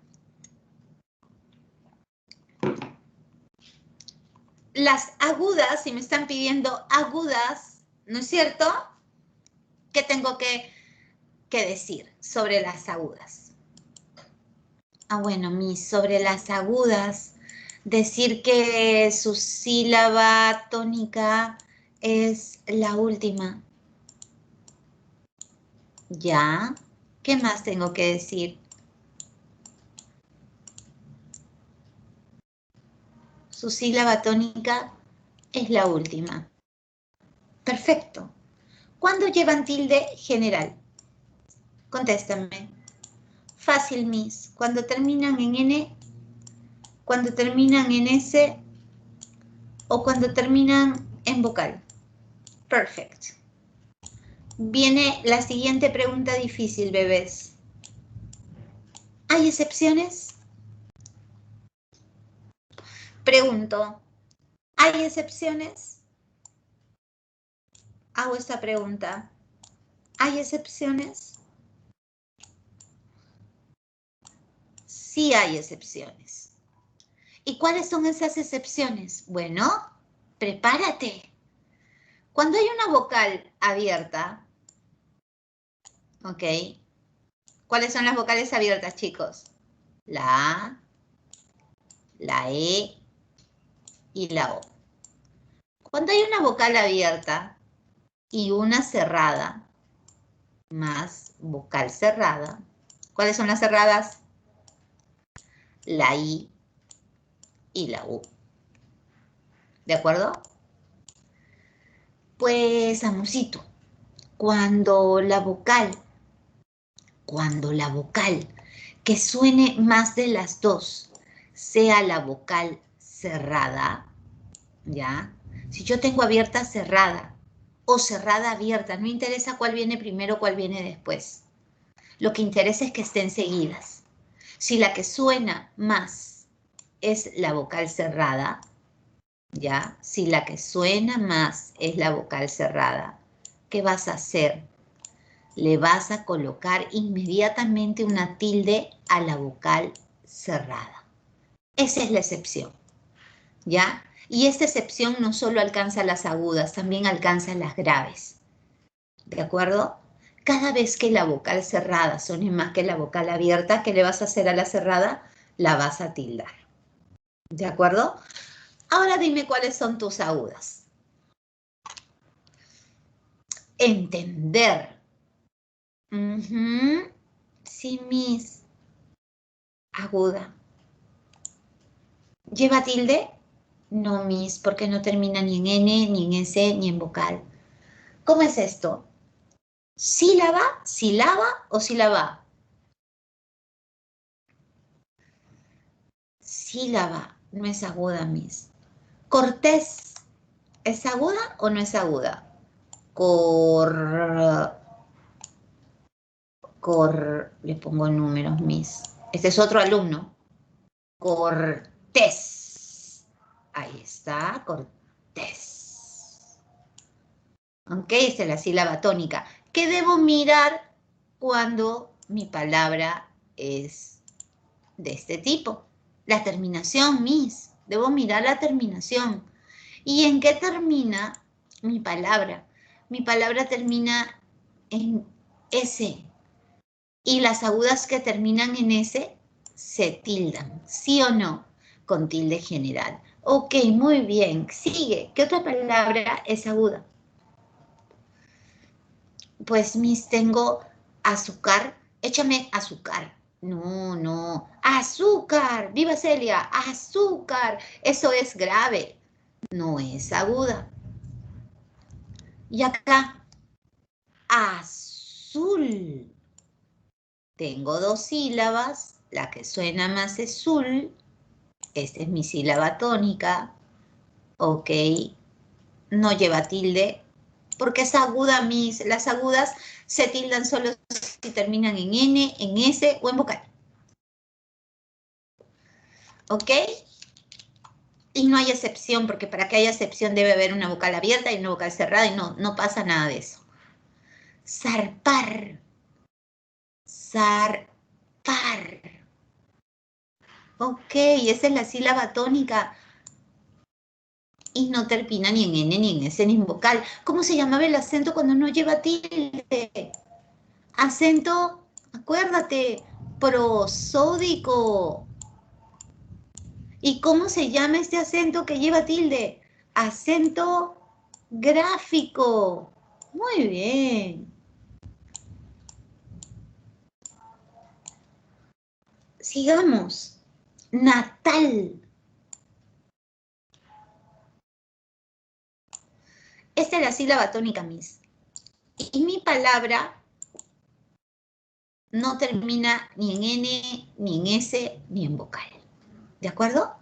Las agudas, si me están pidiendo agudas, ¿no es cierto? ¿Qué tengo que decir sobre las agudas? Ah, bueno, sobre las agudas, decir que su sílaba tónica es la última. ¿Ya? ¿Qué más tengo que decir? Su sílaba tónica es la última. Perfecto. ¿Cuándo llevan tilde general? Contéstame. Fácil, Miss. Cuando terminan en N, cuando terminan en S o cuando terminan en vocal. Perfecto. Viene la siguiente pregunta difícil, bebés. ¿Hay excepciones? Pregunto, ¿hay excepciones? Hago esta pregunta. ¿Hay excepciones? Sí hay excepciones. ¿Y cuáles son esas excepciones? Bueno, prepárate. Cuando hay una vocal abierta, ¿ok? ¿Cuáles son las vocales abiertas, chicos? La A, la E y la O. Cuando hay una vocal abierta y una cerrada, más vocal cerrada, ¿cuáles son las cerradas? La I y la U. ¿De acuerdo? Pues, amorcito, cuando la vocal que suene más de las dos sea la vocal cerrada, ¿ya? Si yo tengo abierta cerrada o cerrada abierta, no interesa cuál viene primero o cuál viene después. Lo que interesa es que estén seguidas. Si la que suena más es la vocal cerrada, ¿ya? Si la que suena más es la vocal cerrada, ¿qué vas a hacer? Le vas a colocar inmediatamente una tilde a la vocal cerrada. Esa es la excepción, ¿ya? Y esta excepción no solo alcanza las agudas, también alcanza las graves, ¿de acuerdo? Cada vez que la vocal cerrada suene más que la vocal abierta, ¿qué le vas a hacer a la cerrada? La vas a tildar, ¿de acuerdo? Ahora dime cuáles son tus agudas. Entender. Sí, mis. Aguda. ¿Lleva tilde? No, mis, porque no termina ni en N, ni en S, ni en vocal. ¿Cómo es esto? ¿Sílaba, sílaba o sílaba? Sílaba, no es aguda, mis. Cortés, ¿es aguda o no es aguda? Le pongo números, mis. Este es otro alumno. Cortés. Ahí está, cortés. ¿Ok? Esta es la sílaba tónica. ¿Qué debo mirar cuando mi palabra es de este tipo? La terminación, mis. Debo mirar la terminación. ¿Y en qué termina mi palabra? Mi palabra termina en S. Y las agudas que terminan en S se tildan, ¿sí o no? Con tilde general. Ok, muy bien. Sigue. ¿Qué otra palabra es aguda? Pues, mis, tengo azúcar. Échame azúcar. No, no. Azúcar. Viva Celia. Azúcar. Eso es grave. No es aguda. Y acá, azul. Tengo dos sílabas. La que suena más es sul. Esta es mi sílaba tónica. Ok. No lleva tilde. Porque es aguda, mis. Las agudas se tildan solo si terminan en N, en S o en vocal. ¿Ok? Y no hay excepción, porque para que haya excepción debe haber una vocal abierta y una vocal cerrada, y no pasa nada de eso. Zarpar. Zarpar. Ok, esa es la sílaba tónica. Y no termina ni en N, ni en S, ni en vocal. ¿Cómo se llamaba el acento cuando no lleva tilde? Acento, acuérdate, prosódico. ¿Y cómo se llama este acento que lleva tilde? Acento gráfico. Muy bien. Sigamos. Natal. Esta es la sílaba tónica, mis. Y mi palabra no termina ni en N, ni en S, ni en vocal. ¿De acuerdo?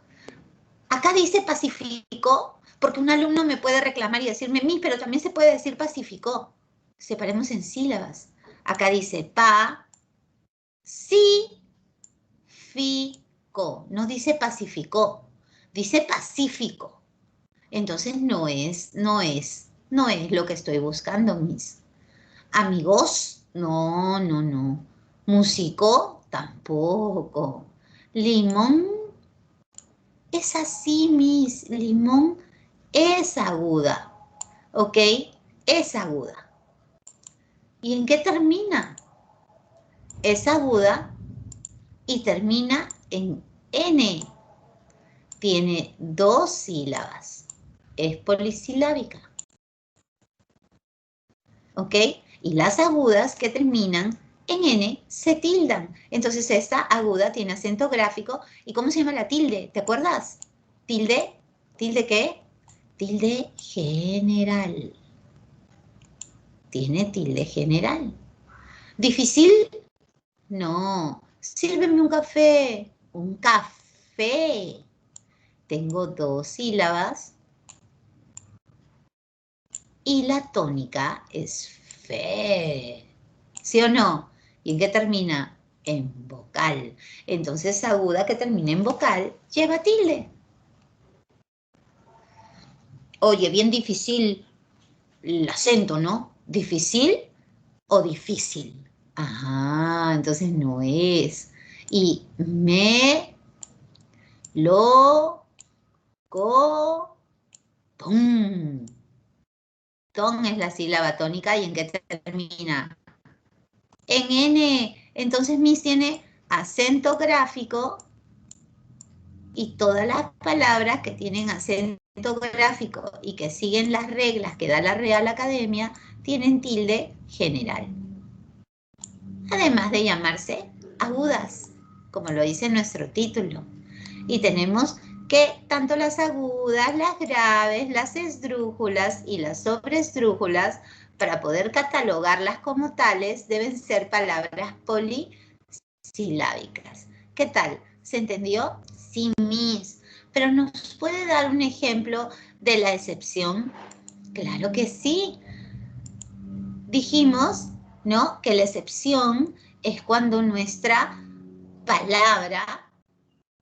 Acá dice Pacífico, porque un alumno me puede reclamar y decirme, mis, pero también se puede decir Pacífico. Separemos en sílabas. Acá dice pa, si, fico. No dice Pacífico, dice Pacífico. Entonces no es lo que estoy buscando, mis. Amigos, no, no, no. Músico, tampoco. Limón, es así, mis. Limón es aguda, ¿ok? Es aguda. ¿Y en qué termina? Es aguda y termina en N. Tiene dos sílabas. Es polisilábica, ¿ok? Y las agudas que terminan en N se tildan. Entonces esta aguda tiene acento gráfico. ¿Y cómo se llama la tilde? ¿Te acuerdas? Tilde. ¿Tilde qué? Tilde general. Tiene tilde general. ¿Difícil? No. Sírveme un café. Un café. Tengo dos sílabas. Y la tónica es fe. ¿Sí o no? ¿Y en qué termina? En vocal. Entonces, aguda que termina en vocal lleva tilde. Oye, bien difícil el acento, ¿no? ¿Difícil o difícil? Ajá, entonces no es. Y me, lo, co, ton. Ton es la sílaba tónica. ¿Y en qué termina? En N. Entonces Miss tiene acento gráfico y todas las palabras que tienen acento gráfico y que siguen las reglas que da la Real Academia tienen tilde general. Además de llamarse agudas, como lo dice nuestro título. Y tenemos que tanto las agudas, las graves, las esdrújulas y las sobresdrújulas, para poder catalogarlas como tales, deben ser palabras polisilábicas. ¿Qué tal? ¿Se entendió? Sí, Miss. ¿Pero nos puede dar un ejemplo de la excepción? Claro que sí. Dijimos, ¿no?, que la excepción es cuando nuestra palabra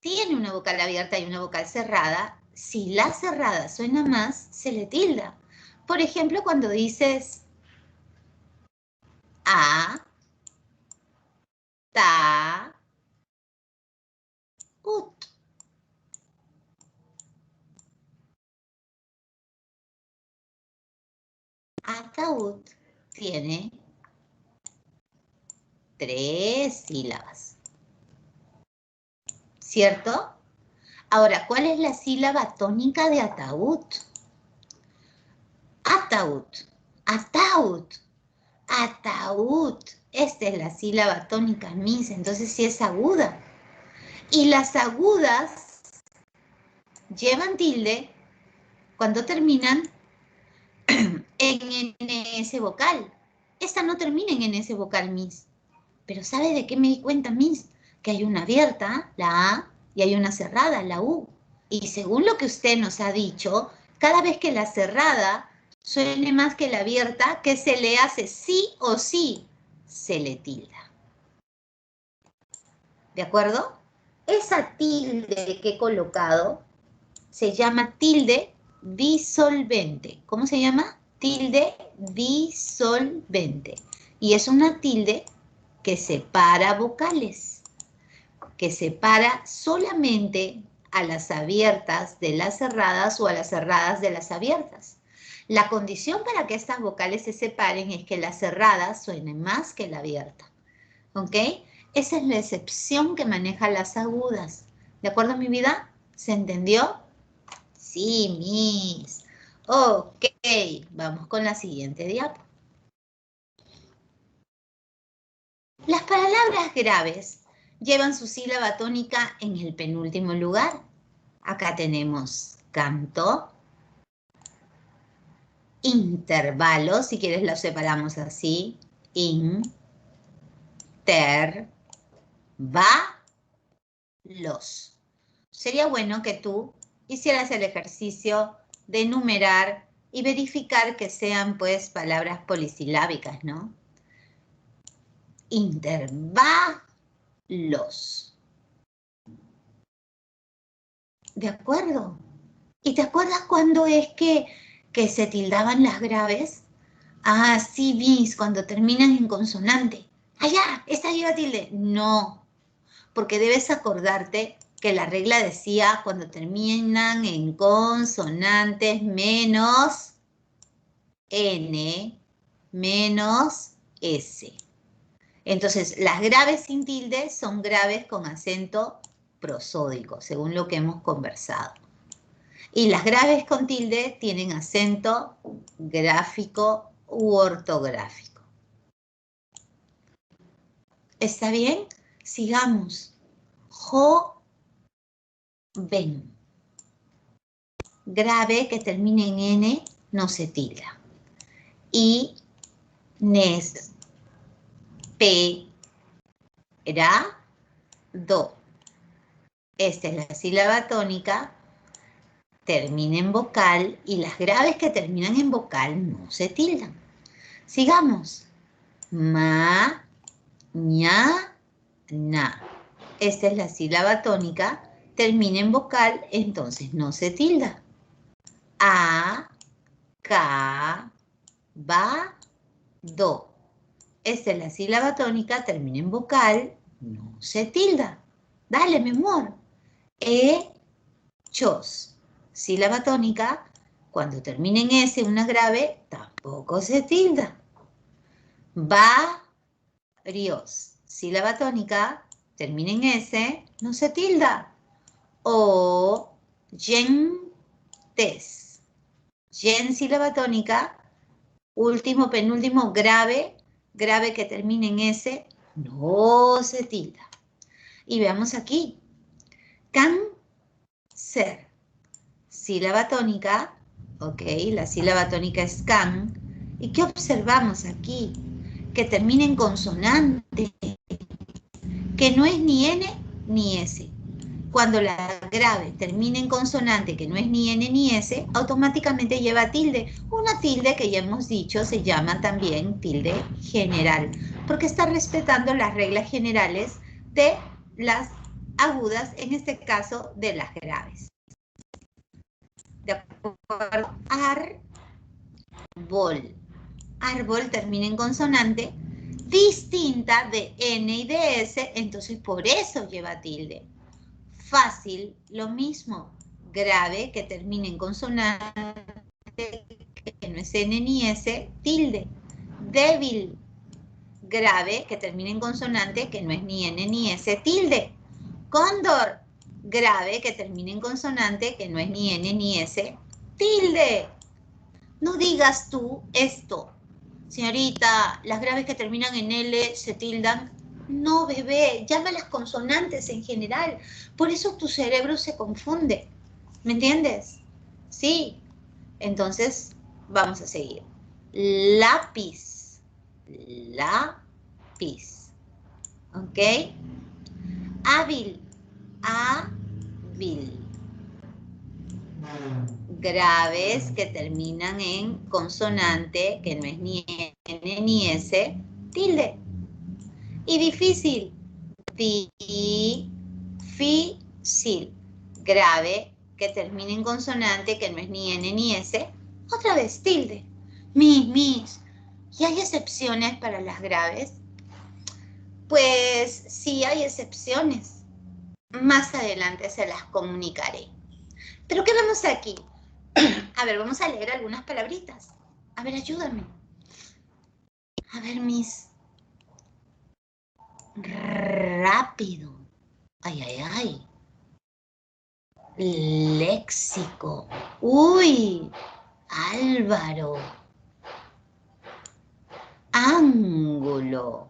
tiene una vocal abierta y una vocal cerrada. Si la cerrada suena más, se le tilda. Por ejemplo, cuando dices a, ta, ut. Ataúd tiene 3 sílabas, ¿cierto? Ahora, ¿cuál es la sílaba tónica de ataúd? Ataúd, ataúd, ataúd. Esta es la sílaba tónica, Miss, entonces sí es aguda. Y las agudas llevan tilde cuando terminan en ese vocal. Esta no termina en ese vocal, Miss. Pero ¿sabe de qué me di cuenta, Miss? Que hay una abierta, la A, y hay una cerrada, la U. Y según lo que usted nos ha dicho, cada vez que la cerrada suene más que la abierta, ¿qué se le hace? Sí o sí se le tilda. ¿De acuerdo? Esa tilde que he colocado se llama tilde disolvente. ¿Cómo se llama? Tilde disolvente. Y es una tilde que separa vocales, que separa solamente a las abiertas de las cerradas o a las cerradas de las abiertas. La condición para que estas vocales se separen es que las cerradas suenen más que la abierta. ¿Ok? Esa es la excepción que maneja las agudas. ¿De acuerdo, mi vida? ¿Se entendió? Sí, Miss. Ok, vamos con la siguiente diapo. Las palabras graves llevan su sílaba tónica en el penúltimo lugar. Acá tenemos canto, intervalo, si quieres lo separamos así, los. Sería bueno que tú hicieras el ejercicio de enumerar y verificar que sean pues palabras polisilábicas, ¿no? Intervalos. ¿De acuerdo? ¿Y te acuerdas cuándo es que se tildaban las graves? Ah, sí, Miss, cuando terminan en consonante. ¡Ah, ya! ¿Esta lleva tilde? No, porque debes acordarte que la regla decía cuando terminan en consonantes menos N menos S. Entonces, las graves sin tilde son graves con acento prosódico, según lo que hemos conversado. Y las graves con tilde tienen acento gráfico u ortográfico. ¿Está bien? Sigamos. Joven. Grave que termine en N no se tilda. Y nes. P. Ra. Do. Esta es la sílaba tónica. Termina en vocal y las graves que terminan en vocal no se tildan. Sigamos. Ma. Ña. Na. Esta es la sílaba tónica, termina en vocal, entonces no se tilda. A, ca, ba, do. Esta es la sílaba tónica, termina en vocal, no se tilda. Dale, mi amor. Hechos. Sílaba tónica, cuando termina en S, una grave, tampoco se tilda. Varios. Sílaba tónica, termina en S, no se tilda. Oyentes. Yen, sílaba tónica, último, penúltimo, grave, grave que termine en S, no se tilda. Y veamos aquí. Cáncer. Sílaba tónica, ok, la sílaba tónica es can. ¿Y qué observamos aquí? Que termina en consonante, que no es ni N ni S. Cuando la grave termina en consonante, que no es ni N ni S, automáticamente lleva tilde. Una tilde que ya hemos dicho se llama también tilde general, porque está respetando las reglas generales de las agudas, en este caso de las graves. De acuerdo, árbol. Árbol termina en consonante, distinta de N y de S, entonces por eso lleva tilde. Fácil, lo mismo. Grave, que termina en consonante, que no es N ni S, tilde. Débil. Grave, que termina en consonante, que no es ni N ni S, tilde. Cóndor. Grave, que termina en consonante, que no es ni N ni S, tilde. No digas tú esto. Señorita, las graves que terminan en L se tildan. No, bebé, llama las consonantes en general. Por eso tu cerebro se confunde. ¿Me entiendes? Sí. Entonces, vamos a seguir. Lápiz. Lápiz. ¿Ok? Hábil. Hábil. Graves que terminan en consonante, que no es ni N ni S, tilde. Y difícil. Difícil. Grave, que termina en consonante, que no es ni N ni S, otra vez tilde. Mis. ¿Y hay excepciones para las graves? Pues sí hay excepciones. Más adelante se las comunicaré. ¿Pero qué vemos aquí? A ver, vamos a leer algunas palabritas. A ver, ayúdame. A ver, Miss. Rápido. Ay. Léxico. Uy. Álvaro. Ángulo.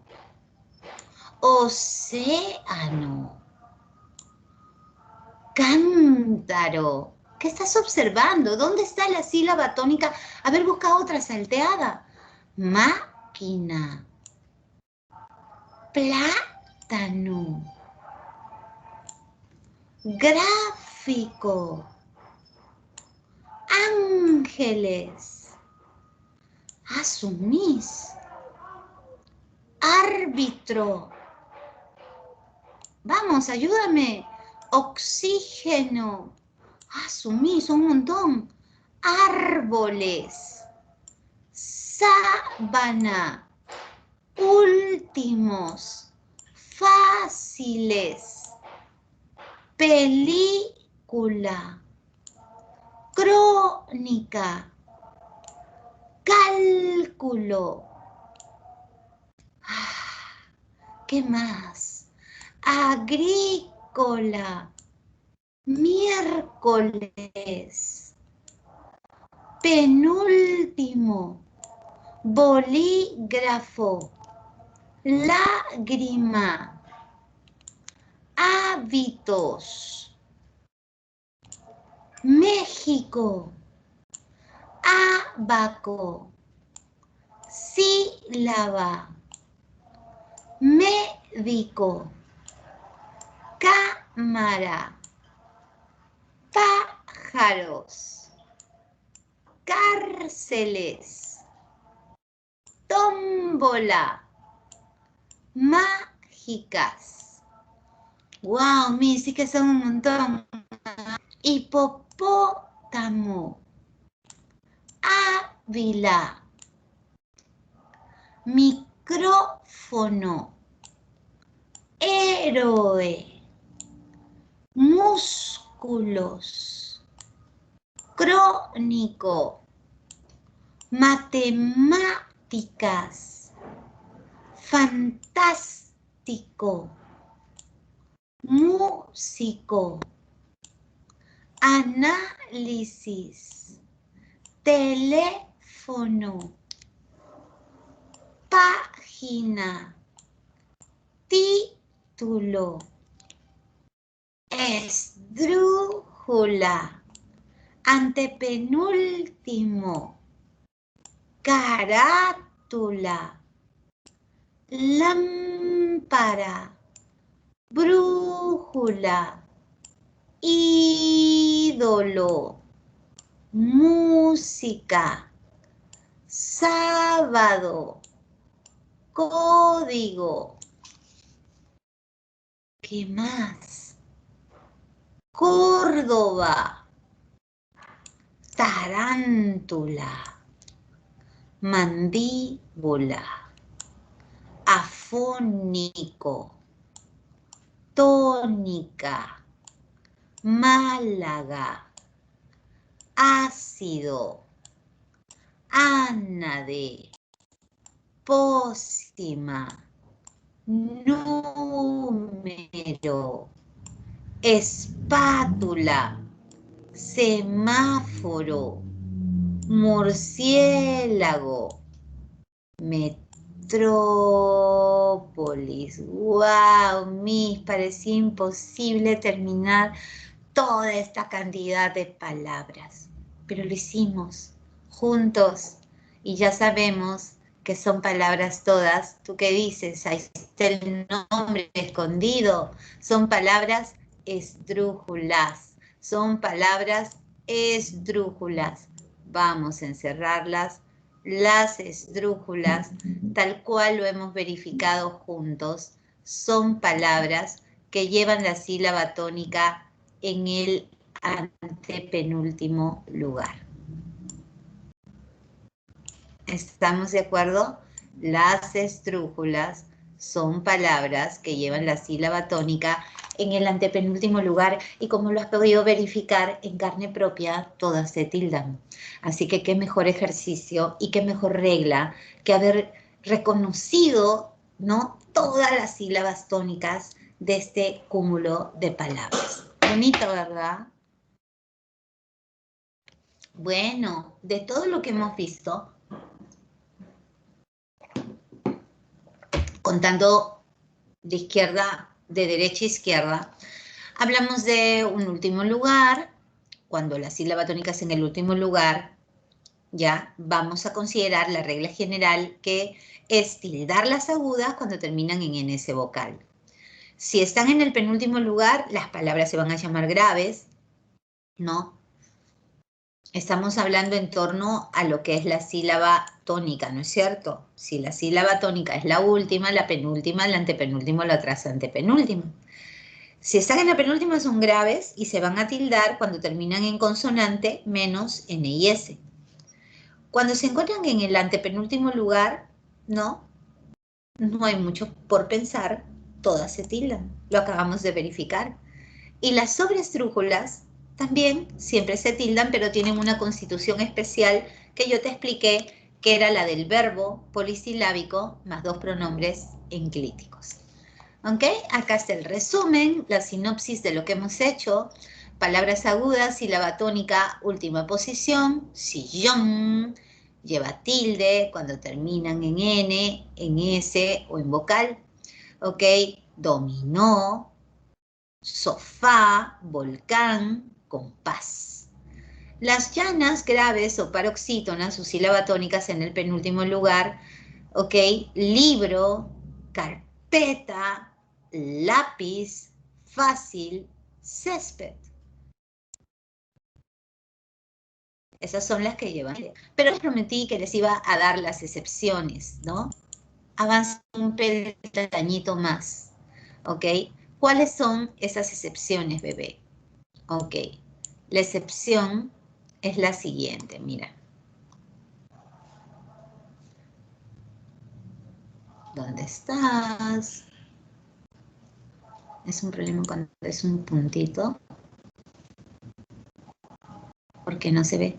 Océano. Cántaro. ¿Qué estás observando? ¿Dónde está la sílaba tónica? A ver, busca otra salteada. Máquina. Plátano. Gráfico. Ángeles. Asumís. Árbitro. Vamos, ayúdame. Oxígeno. Asumís un montón. Árboles. Sábana. Últimos. Fáciles. Película. Crónica. Cálculo. ¿Qué más? Agrícola. Miércoles. Penúltimo. Bolígrafo. Lágrima. Hábitos. México. Abaco. Sílaba. Médico. Cámara. Pájaros. Cárceles. Tómbola. Mágicas. Wow, Miss, sí que son un montón. Hipopótamo. Ávila. micrófono, héroe, músculos, crónico, matemáticas, fantástico, músico, análisis, teléfono, página, título, esdrújula, antepenúltimo, carátula, lámpara, brújula, ídolo, música, sábado, código. ¿Qué más? Córdoba, tarántula, mandíbula, afónico, tónica, Málaga, ácido, ánade, pócima, número, espátula, semáforo, murciélago, metrópolis. ¡Wow! Miss, parecía imposible terminar toda esta cantidad de palabras, pero lo hicimos juntos y ya sabemos que son palabras todas. ¿Tú qué dices? Ahí está el nombre escondido. Son palabras esdrújulas. Son palabras esdrújulas. Vamos a encerrarlas, las esdrújulas, tal cual lo hemos verificado juntos. Son palabras que llevan la sílaba tónica en el antepenúltimo lugar. ¿Estamos de acuerdo? Las esdrújulas son palabras que llevan la sílaba tónica en el antepenúltimo lugar y como lo has podido verificar en carne propia, todas se tildan. Así que qué mejor ejercicio y qué mejor regla que haber reconocido, ¿no?, todas las sílabas tónicas de este cúmulo de palabras. Bonito, ¿verdad? Bueno, de todo lo que hemos visto, contando de derecha a izquierda, hablamos de un último lugar. Cuando la sílaba tónica es en el último lugar, ya vamos a considerar la regla general que es tildar las agudas cuando terminan en NS vocal. Si están en el penúltimo lugar, las palabras se van a llamar graves, ¿no? Estamos hablando en torno a lo que es la sílaba tónica, ¿no es cierto? Si la sílaba tónica es la última, la penúltima, la antepenúltima, la tras antepenúltima. Si están en la penúltima son graves y se van a tildar cuando terminan en consonante menos N y S. Cuando se encuentran en el antepenúltimo lugar, no hay mucho por pensar, todas se tildan, lo acabamos de verificar. Y las sobreestrújulas también siempre se tildan, pero tienen una constitución especial que yo te expliqué, que era la del verbo polisilábico más dos pronombres enclíticos. ¿Ok? Acá está el resumen, la sinopsis de lo que hemos hecho. Palabras agudas, sílaba tónica, última posición, sillón, lleva tilde cuando terminan en N, en S o en vocal. ¿Ok? Dominó, sofá, volcán, compás. Las llanas graves o paroxítonas, sus sílabas tónicas en el penúltimo lugar, ¿ok? Libro, carpeta, lápiz, fácil, césped. Esas son las que llevan. Pero les prometí que les iba a dar las excepciones, ¿no? Avanza un peldañito más, ¿ok? ¿Cuáles son esas excepciones, bebé? Ok, la excepción es la siguiente, mira. ¿Dónde estás? Es un problema cuando es un puntito. Porque no se ve.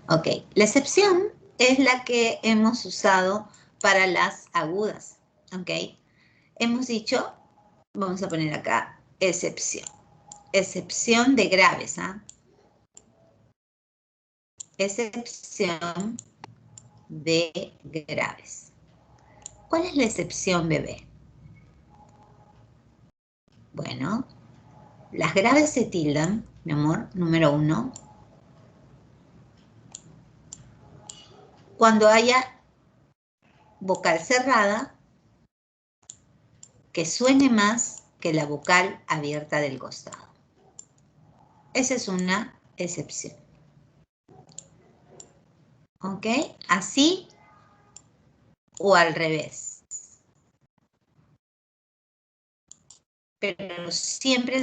Ok, la excepción es la que hemos usado para las agudas. Ok, hemos dicho, vamos a poner acá, excepción. Excepción de graves, ¿ah? Excepción de graves. ¿Cuál es la excepción, bebé? Bueno, las graves se tildan, mi amor, número 1, cuando haya vocal cerrada que suene más que la vocal abierta del costado. Esa es una excepción. ¿Ok? Así o al revés. Pero siempre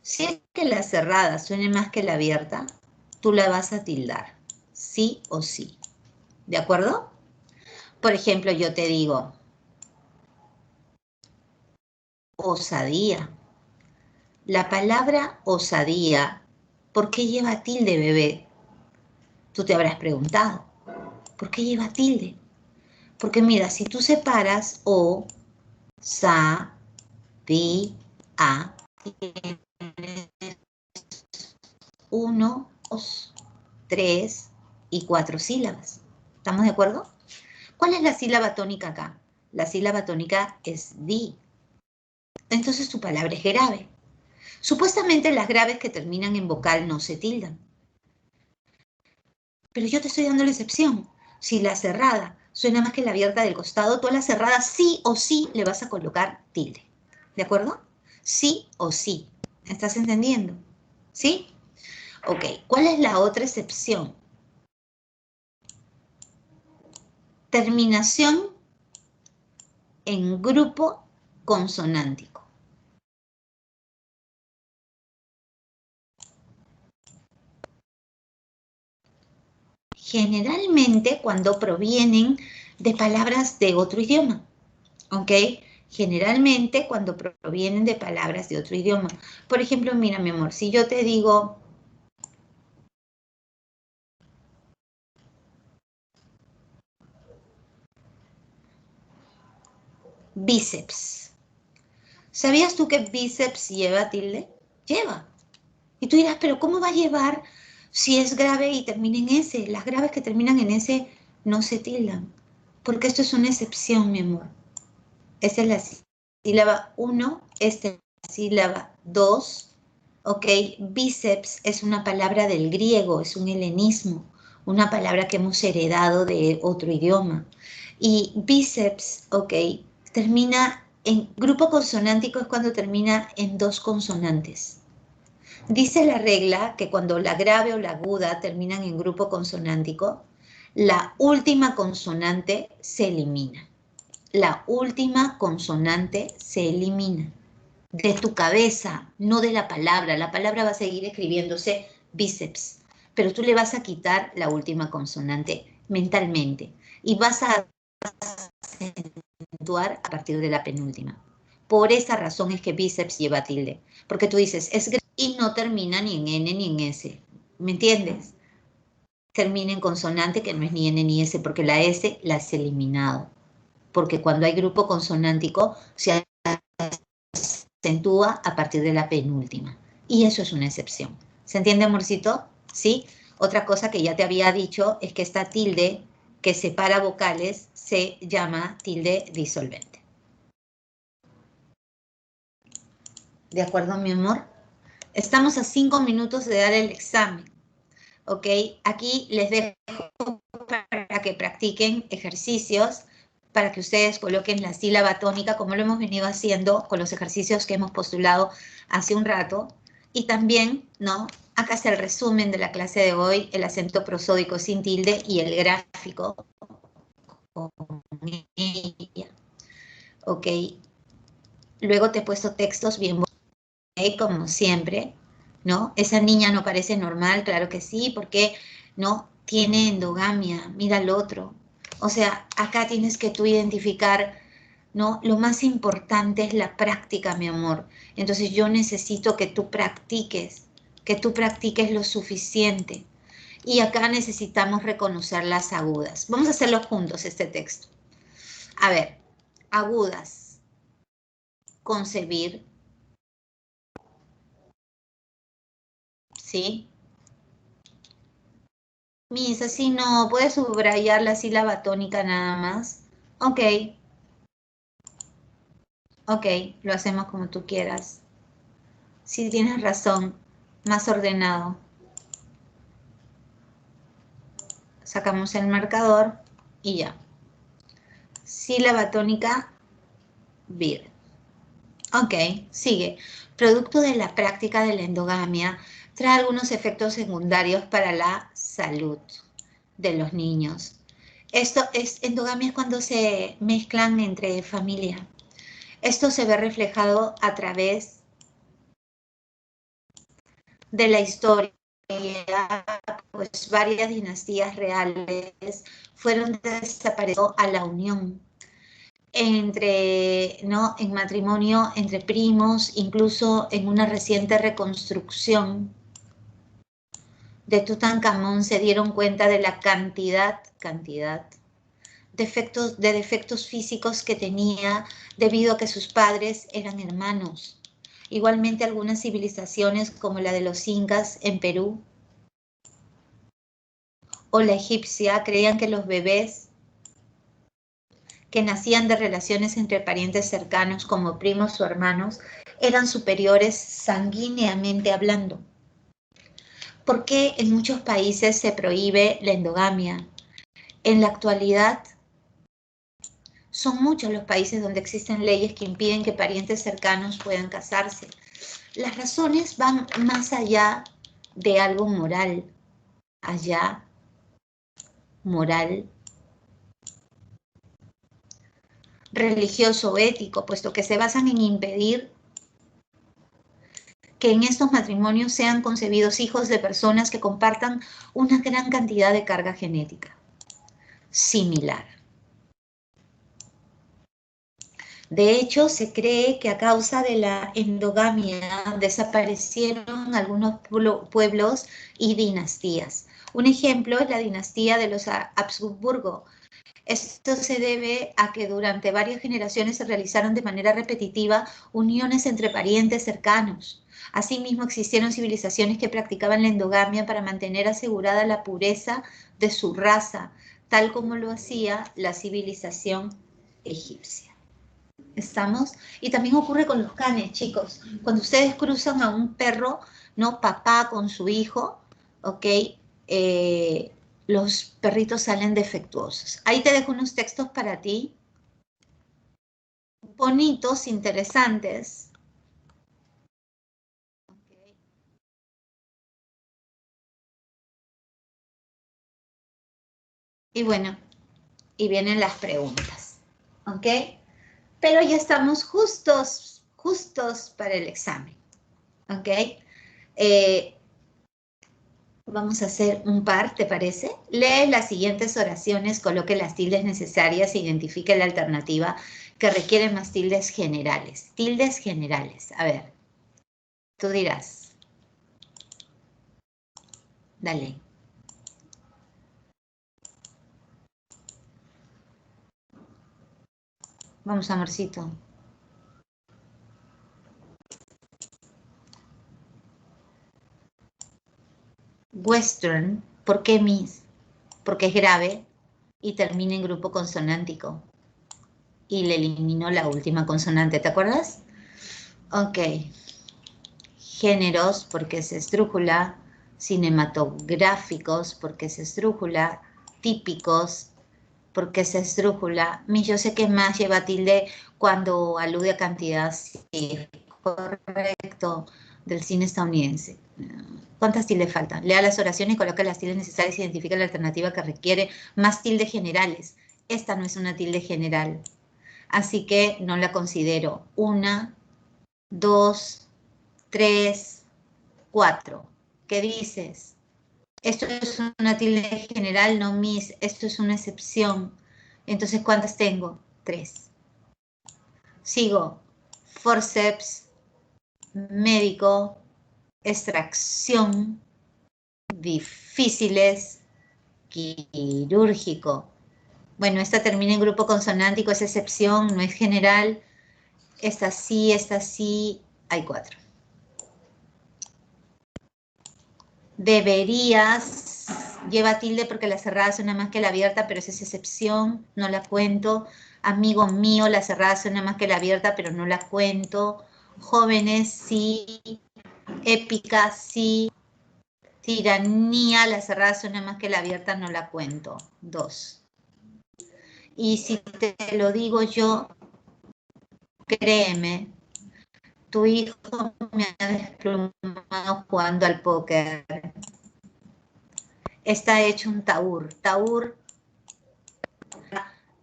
si es que la cerrada suene más que la abierta, tú la vas a tildar. Sí o sí. ¿De acuerdo? Por ejemplo, yo te digo, osadía. La palabra osadía, ¿por qué lleva tilde, bebé? Tú te habrás preguntado, ¿por qué lleva tilde? Porque mira, si tú separas o, sa, di, a, tienes 1, 2, 3 y 4 sílabas. ¿Estamos de acuerdo? ¿Cuál es la sílaba tónica acá? La sílaba tónica es di. Entonces tu palabra es grave. Supuestamente las graves que terminan en vocal no se tildan. Pero yo te estoy dando la excepción. Si la cerrada suena más que la abierta del costado, tú a la cerrada sí o sí le vas a colocar tilde. ¿De acuerdo? Sí o sí. ¿Estás entendiendo? ¿Sí? Ok. ¿Cuál es la otra excepción? Terminación en grupo consonántico. Generalmente cuando provienen de palabras de otro idioma, ¿ok? Generalmente cuando provienen de palabras de otro idioma. Por ejemplo, mira, mi amor, si yo te digo bíceps. ¿Sabías tú que bíceps lleva tilde? Lleva. Y tú dirás, pero ¿cómo va a llevar si es grave y termina en S? Las graves que terminan en S no se tildan. Porque esto es una excepción, mi amor. Esta es la sílaba 1, esta es la sílaba 2. Ok, bíceps es una palabra del griego, es un helenismo, una palabra que hemos heredado de otro idioma. Y bíceps, ok, termina en grupo consonántico, es cuando termina en 2 consonantes. Dice la regla que cuando la grave o la aguda terminan en grupo consonántico, la última consonante se elimina. La última consonante se elimina. De tu cabeza, no de la palabra. La palabra va a seguir escribiéndose bíceps, pero tú le vas a quitar la última consonante mentalmente y vas a acentuar a partir de la penúltima. Por esa razón es que bíceps lleva tilde, porque tú dices es y no termina ni en N ni en S. ¿Me entiendes? Termina en consonante que no es ni N ni S, porque la S la has eliminado. Porque cuando hay grupo consonántico se acentúa a partir de la penúltima. Y eso es una excepción. ¿Se entiende, amorcito? ¿Sí? Otra cosa que ya te había dicho es que esta tilde que separa vocales se llama tilde disolvente. ¿De acuerdo, mi amor? Estamos a 5 minutos de dar el examen. ¿Ok? Aquí les dejo para que practiquen ejercicios, para que ustedes coloquen la sílaba tónica, como lo hemos venido haciendo con los ejercicios que hemos postulado hace un rato. Y también, ¿no? Acá está el resumen de la clase de hoy, el acento prosódico sin tilde y el gráfico con ella. ¿Ok? Luego te he puesto textos bien bonitos, como siempre, ¿no? Esa niña no parece normal, claro que sí, porque no tiene endogamia, mira al otro. O sea, acá tienes que tú identificar, ¿no? Lo más importante es la práctica, mi amor. Entonces yo necesito que tú practiques lo suficiente. Y acá necesitamos reconocer las agudas. Vamos a hacerlo juntos, este texto. A ver, agudas. Concebir, ¿sí? Mis, así no, puedes subrayar la sílaba tónica nada más. Ok, ok, lo hacemos como tú quieras. Sí, tienes razón, más ordenado. Sacamos el marcador y ya. Sílaba tónica, vir. Ok, sigue. Producto de la práctica de la endogamia, trae algunos efectos secundarios para la salud de los niños. Endogamia es cuando se mezclan entre familia. Esto se ve reflejado a través de la historia, pues varias dinastías reales fueron desapareciendo a la unión entre, ¿no? En matrimonio entre primos, incluso en una reciente reconstrucción de Tutankamón se dieron cuenta de la cantidad de defectos físicos que tenía debido a que sus padres eran hermanos. Igualmente algunas civilizaciones como la de los incas en Perú o la egipcia creían que los bebés que nacían de relaciones entre parientes cercanos como primos o hermanos eran superiores sanguíneamente hablando. ¿Por qué en muchos países se prohíbe la endogamia? En la actualidad son muchos los países donde existen leyes que impiden que parientes cercanos puedan casarse. Las razones van más allá de algo moral, moral, religioso o ético, puesto que se basan en impedir que en estos matrimonios sean concebidos hijos de personas que compartan una gran cantidad de carga genética similar. De hecho, se cree que a causa de la endogamia desaparecieron algunos pueblos y dinastías. Un ejemplo es la dinastía de los Habsburgo. Esto se debe a que durante varias generaciones se realizaron de manera repetitiva uniones entre parientes cercanos. Asimismo, existieron civilizaciones que practicaban la endogamia para mantener asegurada la pureza de su raza, tal como lo hacía la civilización egipcia. ¿Estamos? Y también ocurre con los canes, chicos. Cuando ustedes cruzan a un perro, ¿no? Papá con su hijo, ¿ok? Los perritos salen defectuosos. Ahí te dejo unos textos para ti, bonitos, interesantes. Okay. Y bueno, y vienen las preguntas, ¿ok? Pero ya estamos justos para el examen, ¿ok? Vamos a hacer un par, ¿te parece? Lee las siguientes oraciones, coloque las tildes necesarias e identifique la alternativa que requiere más tildes generales. Tildes generales, a ver, tú dirás. Dale. Vamos, amorcito. Western, ¿por qué Miss? Porque es grave y termina en grupo consonántico. Y le eliminó la última consonante, ¿te acuerdas? Ok. Géneros, porque es esdrújula. Cinematográficos, porque es esdrújula. Típicos, porque es esdrújula. Yo sé que más lleva tilde cuando alude a cantidad, sí, correcto, del cine estadounidense. ¿Cuántas tildes faltan? Lea las oraciones y coloca las tildes necesarias y identifica la alternativa que requiere más tildes generales. Esta no es una tilde general, así que no la considero. 1, 2, 3, 4. ¿Qué dices? Esto es una tilde general, no Miss, esto es una excepción. Entonces, ¿cuántas tengo? 3. Sigo. Forceps, médico, extracción, difíciles, quirúrgico. Bueno, esta termina en grupo consonántico, es excepción, no es general. Esta sí, hay 4. Deberías, lleva tilde porque la cerrada suena más que la abierta, pero esa es excepción, no la cuento. Amigo mío, la cerrada suena más que la abierta, pero no la cuento. Jóvenes, sí. Épica, sí. Tiranía, la cerrada suena más que la abierta, no la cuento. 2. Y si te lo digo yo, créeme, tu hijo me ha desplumado jugando al póker. Está hecho un taur. Taur,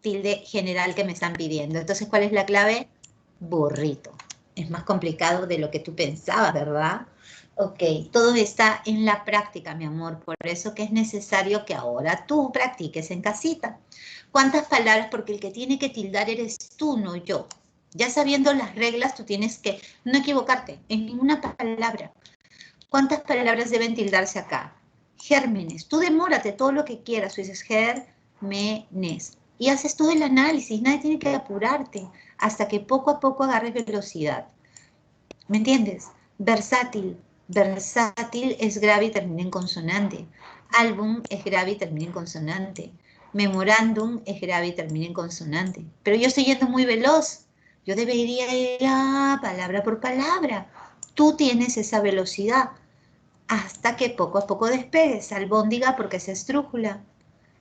tilde general que me están pidiendo. Entonces, ¿cuál es la clave? Burrito. Es más complicado de lo que tú pensabas, ¿verdad? Ok, todo está en la práctica, mi amor. Por eso que es necesario que ahora tú practiques en casita. ¿Cuántas palabras? Porque el que tiene que tildar eres tú, no yo. Ya sabiendo las reglas, tú tienes que no equivocarte en ninguna palabra. ¿Cuántas palabras deben tildarse acá? Gérmenes. Tú demórate todo lo que quieras. Tú dices gérmenes. Y haces todo el análisis. Nadie tiene que apurarte hasta que poco a poco agarres velocidad. ¿Me entiendes? Versátil. Versátil es grave y termina en consonante. Álbum es grave y termina en consonante. Memorándum es grave y termina en consonante. Pero yo estoy yendo muy veloz. Yo debería ir palabra por palabra. Tú tienes esa velocidad hasta que poco a poco despegues. Albóndiga porque es estrújula.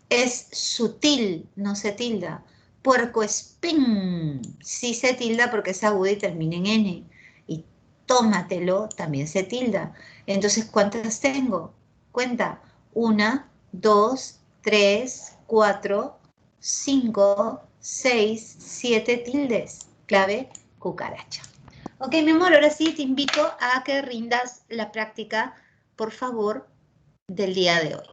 Es sutil, no se tilda. Puercoespín, sí se tilda porque es aguda y termina en N. Y tómatelo, también se tilda. Entonces, ¿cuántas tengo? Cuenta. 1, 2, 3, 4, 5, 6, 7 tildes. Clave, cucaracha. Ok, mi amor, ahora sí te invito a que rindas la práctica, por favor, del día de hoy.